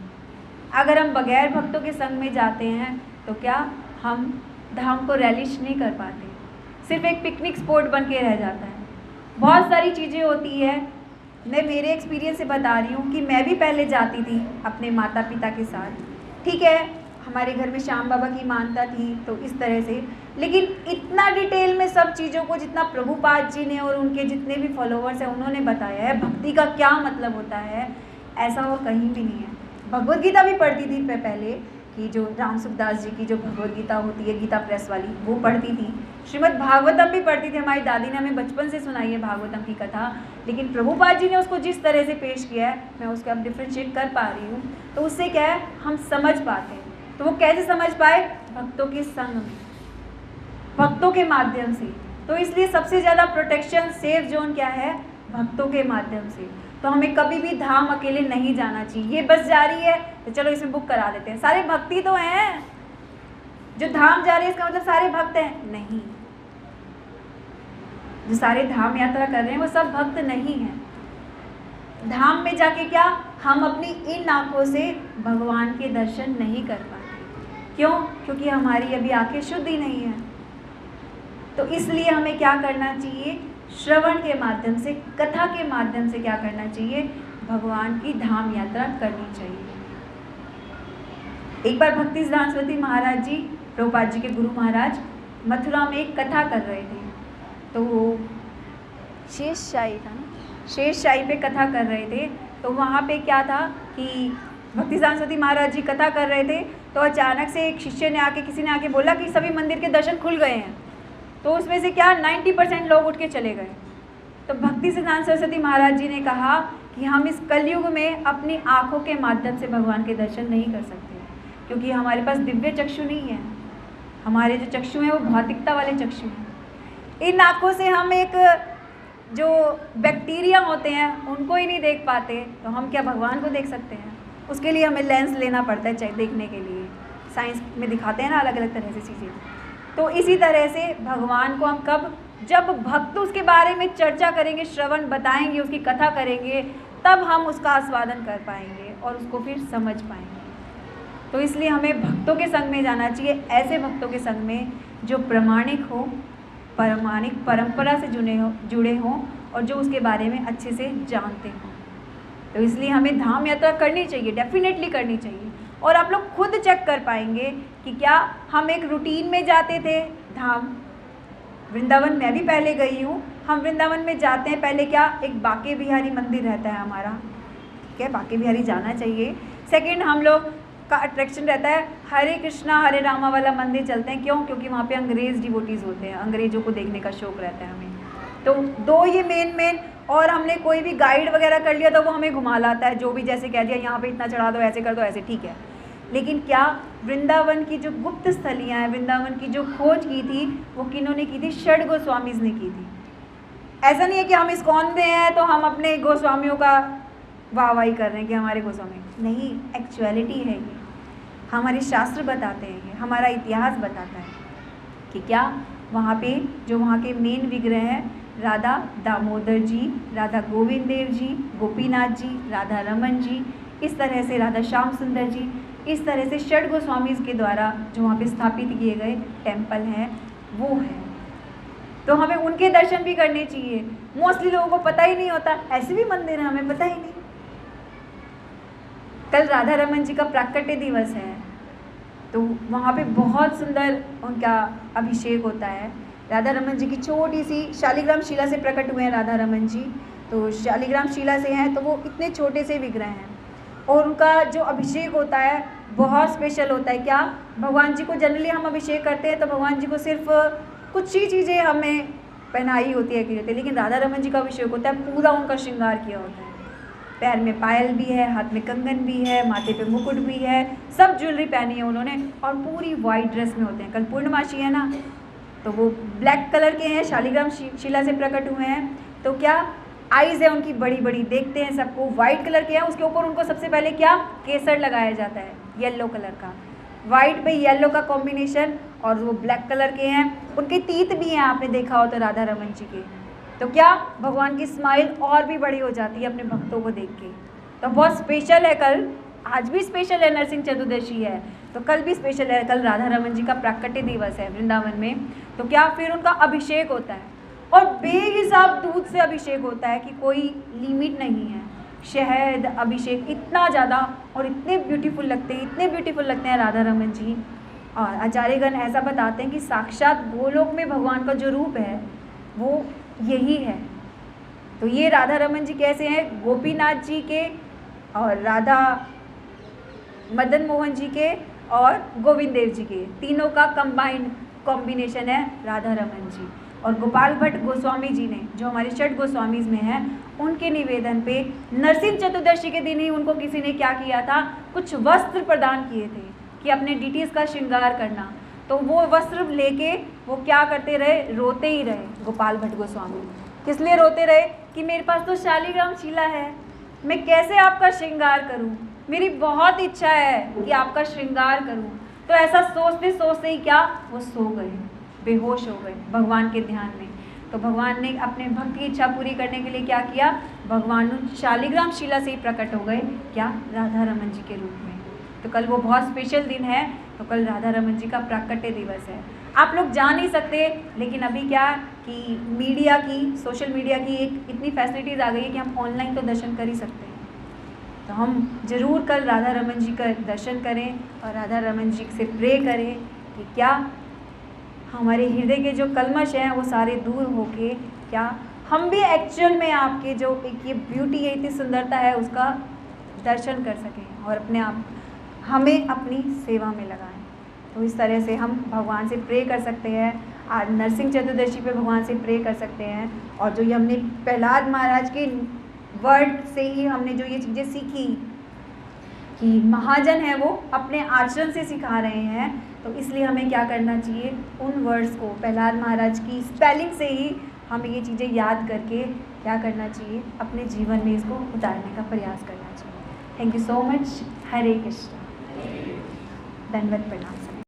अगर हम बगैर भक्तों के संग में जाते हैं तो क्या, हम धाम को रैलिश नहीं कर पाते, सिर्फ एक पिकनिक स्पॉट बन के रह जाता है। बहुत सारी चीज़ें होती है, मैं मेरे एक्सपीरियंस से बता रही हूँ कि मैं भी पहले जाती थी अपने माता पिता के साथ, ठीक है, हमारे घर में श्याम बाबा की मानता थी तो इस तरह से, लेकिन इतना डिटेल में सब चीज़ों को जितना प्रभुपाद जी ने और उनके जितने भी फॉलोअर्स हैं उन्होंने बताया है, भक्ति का क्या मतलब होता है, ऐसा और कहीं भी नहीं है। भगवद गीता भी पढ़ती थी मैं पहले, कि जो राम सुखदास जी की जो भगवद गीता होती है, गीता प्रेस वाली, वो पढ़ती थी। श्रीमद् भागवतम भी पढ़ती थी, हमारी दादी ने हमें बचपन से सुनाई है भागवतम की कथा, लेकिन प्रभुपाद जी ने उसको जिस तरह से पेश किया है, मैं उसको अब डिफ्रेंशिएट कर पा रही हूँ, तो उससे क्या है, हम समझ पाते हैं। तो वो कैसे समझ पाए, भक्तों के संग में, भक्तों के माध्यम से। तो इसलिए सबसे ज़्यादा प्रोटेक्शन, सेफ जोन क्या है, भक्तों के माध्यम से। तो हमें कभी भी धाम अकेले नहीं जाना चाहिए। ये बस जा रही है तो चलो इसमें बुक करा देते हैं, सारे भक्ति तो हैं, जो धाम जा रहे हैं इसका मतलब सारे भक्त हैं, नहीं, जो सारे धाम यात्रा कर रहे हैं वो सब भक्त नहीं हैं। धाम में जाके क्या, हम अपनी इन आँखों से भगवान के दर्शन नहीं कर पाते। क्यों? क्योंकि हमारी अभी आंखें शुद्ध ही नहीं है। तो इसलिए हमें क्या करना चाहिए, श्रवण के माध्यम से, कथा के माध्यम से क्या करना चाहिए, भगवान की धाम यात्रा करनी चाहिए। एक बार भक्ति सिद्धांत सरस्वती महाराज जी, प्रभुपाद जी के गुरु महाराज, मथुरा में एक कथा कर रहे थे, तो वो शेषशाही था ना, शेषशाही पे कथा कर रहे थे। तो वहाँ पे क्या था कि भक्ति सिद्धांत सरस्वती महाराज जी कथा कर रहे थे, तो अचानक से एक शिष्य ने आके, किसी ने आके बोला कि सभी मंदिर के दर्शन खुल गए हैं। तो उसमें से क्या 90% लोग उठ के चले गए। तो भक्ति सिद्धांत सरस्वती महाराज जी ने कहा कि हम इस कलयुग में अपनी आँखों के माध्यम से भगवान के दर्शन नहीं कर सकते, क्योंकि हमारे पास दिव्य चक्षु नहीं है। हमारे जो चक्षु हैं वो भौतिकता वाले चक्षु हैं। इन आँखों से हम एक जो बैक्टीरिया होते हैं उनको ही नहीं देख पाते, तो हम क्या भगवान को देख सकते हैं? उसके लिए हमें लेंस लेना पड़ता है देखने के लिए। साइंस में दिखाते हैं ना अलग अलग तरह से चीज़ें। तो इसी तरह से भगवान को हम कब, जब भक्त उसके बारे में चर्चा करेंगे, श्रवण बताएंगे, उसकी कथा करेंगे, तब हम उसका आस्वादन कर पाएंगे और उसको फिर समझ पाएंगे। तो इसलिए हमें भक्तों के संग में जाना चाहिए, ऐसे भक्तों के संग में जो प्रामाणिक हो, प्रामाणिक परंपरा से जुड़े हों और जो उसके बारे में अच्छे से जानते हों। तो इसलिए हमें धाम यात्रा करनी चाहिए, डेफिनेटली करनी चाहिए। और आप लोग खुद चेक कर पाएंगे कि क्या हम एक रूटीन में जाते थे धाम। वृंदावन मैं भी पहले गई हूँ। हम वृंदावन में जाते हैं, पहले क्या, एक बांके बिहारी मंदिर रहता है हमारा, ठीक है, बांके बिहारी जाना चाहिए। सेकंड, हम लोग का अट्रैक्शन रहता है हरे कृष्णा हरे रामा वाला मंदिर चलते हैं। क्यों? क्योंकि वहाँ पे अंग्रेज़ डिवोटीज़ होते हैं, अंग्रेज़ों को देखने का शौक़ रहता है हमें। तो दो ये मेन और हमने कोई भी गाइड वगैरह कर लिया तो वो हमें घुमा लाता है, जो भी जैसे कह दिया यहाँ पे इतना चढ़ा दो, ऐसे कर दो, ऐसे ठीक है। लेकिन क्या वृंदावन की जो गुप्त स्थलियाँ हैं, वृंदावन की जो खोज की थी वो किन्होंने की थी? षड गोस्वामीज़ ने की थी। ऐसा नहीं है कि हम इस्कॉन में हैं तो हम अपने गोस्वामियों का वाहवाही कर रहे हैं कि हमारे गोस्वामी, नहीं, एक्चुअलिटी है ये, हमारे शास्त्र बताते हैं, ये हमारा इतिहास बताता है कि क्या वहाँ पे जो वहाँ के मेन विग्रह हैं, राधा दामोदर जी, राधा गोविंद देव जी, गोपीनाथ जी, राधा रमन जी, इस तरह से राधा श्याम सुंदर जी, इस तरह से षड गोस्वामीज़ के द्वारा जो वहाँ पे स्थापित किए गए टेम्पल हैं वो है। तो हमें उनके दर्शन भी करने चाहिए। मोस्टली लोगों को पता ही नहीं होता, ऐसे भी मंदिर हैं हमें पता ही नहीं। कल राधा रमन जी का प्राकट्य दिवस है, तो वहाँ पे बहुत सुंदर उनका अभिषेक होता है। राधा रमन जी की छोटी सी शालिग्राम शिला से प्रकट हुए हैं राधा रमन जी, तो शालिग्राम शिला से हैं, तो वो इतने छोटे से विग्रह हैं और उनका जो अभिषेक होता है बहुत स्पेशल होता है। क्या भगवान जी को जनरली हम अभिषेक करते हैं तो भगवान जी को सिर्फ कुछ ही चीज़ें हमें पहनाई होती है कि होती है, लेकिन राधा रमन जी का अभिषेक होता है, पूरा उनका श्रृंगार किया होता है। पैर में पायल भी है, हाथ में कंगन भी है, माथे पे मुकुट भी है, सब ज्वेलरी पहनी है उन्होंने और पूरी वाइट ड्रेस में होते हैं। कल पूर्णमासी है ना, तो वो ब्लैक कलर के हैं, शालिग्राम शिला से प्रकट हुए हैं। तो क्या आइज़ है उनकी बड़ी बड़ी, देखते हैं सबको, वाइट कलर के हैं। उसके ऊपर उनको सबसे पहले क्या केसर लगाया जाता है, येलो कलर का, वाइट पे येलो का कॉम्बिनेशन, और वो ब्लैक कलर के हैं। उनके तीत भी हैं, आपने देखा हो तो राधा रमन जी के। तो क्या भगवान की स्माइल और भी बड़ी हो जाती है अपने भक्तों को देख के। तो बहुत स्पेशल है कल, आज भी स्पेशल है, नरसिंह चतुर्दशी है तो कल भी स्पेशल है। कल राधा रमन जी का प्राकट्य दिवस है वृंदावन में। तो क्या फिर उनका अभिषेक होता है और बेहिसाब दूध से अभिषेक होता है कि कोई लिमिट नहीं है। शहद अभिषेक इतना ज़्यादा और इतने ब्यूटीफुल लगते हैं, इतने ब्यूटीफुल लगते हैं राधा रमन जी। और आचार्यगण ऐसा बताते हैं कि साक्षात गोलोक में भगवान का जो रूप है वो यही है। तो ये राधा रमन जी कैसे हैं? गोपीनाथ जी के और राधा मदन मोहन जी के और गोविंद देव जी के, तीनों का कंबाइंड कॉम्बिनेशन है राधा रमन जी। और गोपाल भट्ट गोस्वामी जी ने, जो हमारे षड गोस्वामीज में हैं, उनके निवेदन पे नरसिंह चतुर्दशी के दिन ही उनको किसी ने क्या किया था, कुछ वस्त्र प्रदान किए थे कि अपने डिटीज़ का श्रृंगार करना। तो वो वस्त्र लेके वो क्या करते रहे, रोते ही रहे गोपाल भट्ट गोस्वामी। किस लिए रोते रहे? कि मेरे पास तो शालिग्राम शिला है, मैं कैसे आपका श्रृंगार करूं, मेरी बहुत इच्छा है कि आपका श्रृंगार करूं। तो ऐसा सोचते सोचते ही क्या वो सो गए, बेहोश हो गए भगवान के ध्यान में। तो भगवान ने अपने भक्त की इच्छा पूरी करने के लिए क्या किया, भगवान शालिग्राम शिला से ही प्रकट हो गए, क्या, राधा रमन जी के रूप में। तो कल वो बहुत स्पेशल दिन है, तो कल राधा रमन जी का प्राकट्य दिवस है। आप लोग जा नहीं सकते, लेकिन अभी क्या कि मीडिया की, सोशल मीडिया की एक इतनी फैसिलिटीज़ आ गई है कि हम ऑनलाइन तो दर्शन कर ही सकते हैं। तो हम ज़रूर कल राधा रमन जी का दर्शन करें और राधा रमन जी से प्रे करें कि क्या हमारे हृदय के जो कलमश हैं वो सारे दूर होके क्या हम भी एक्चुअल में आपके जो एक ये ब्यूटी है, इतनी सुंदरता है, उसका दर्शन कर सकें और अपने आप हमें अपनी सेवा में लगाएं। तो इस तरह से हम भगवान से प्रे कर सकते हैं। आज नरसिंह चतुर्दशी पे भगवान से प्रे कर सकते हैं। और जो ये हमने प्रहलाद महाराज के वर्ड से ही हमने जो ये चीज़ें सीखी कि महाजन है वो अपने आचरण से सिखा रहे हैं, तो इसलिए हमें क्या करना चाहिए, उन वर्ड्स को प्रहलाद महाराज की स्पेलिंग से ही हमें ये चीज़ें याद करके क्या करना चाहिए, अपने जीवन में इसको उतारने का प्रयास करना चाहिए। Thank you so much. Hare Krishna. दंडवत प्रणाम।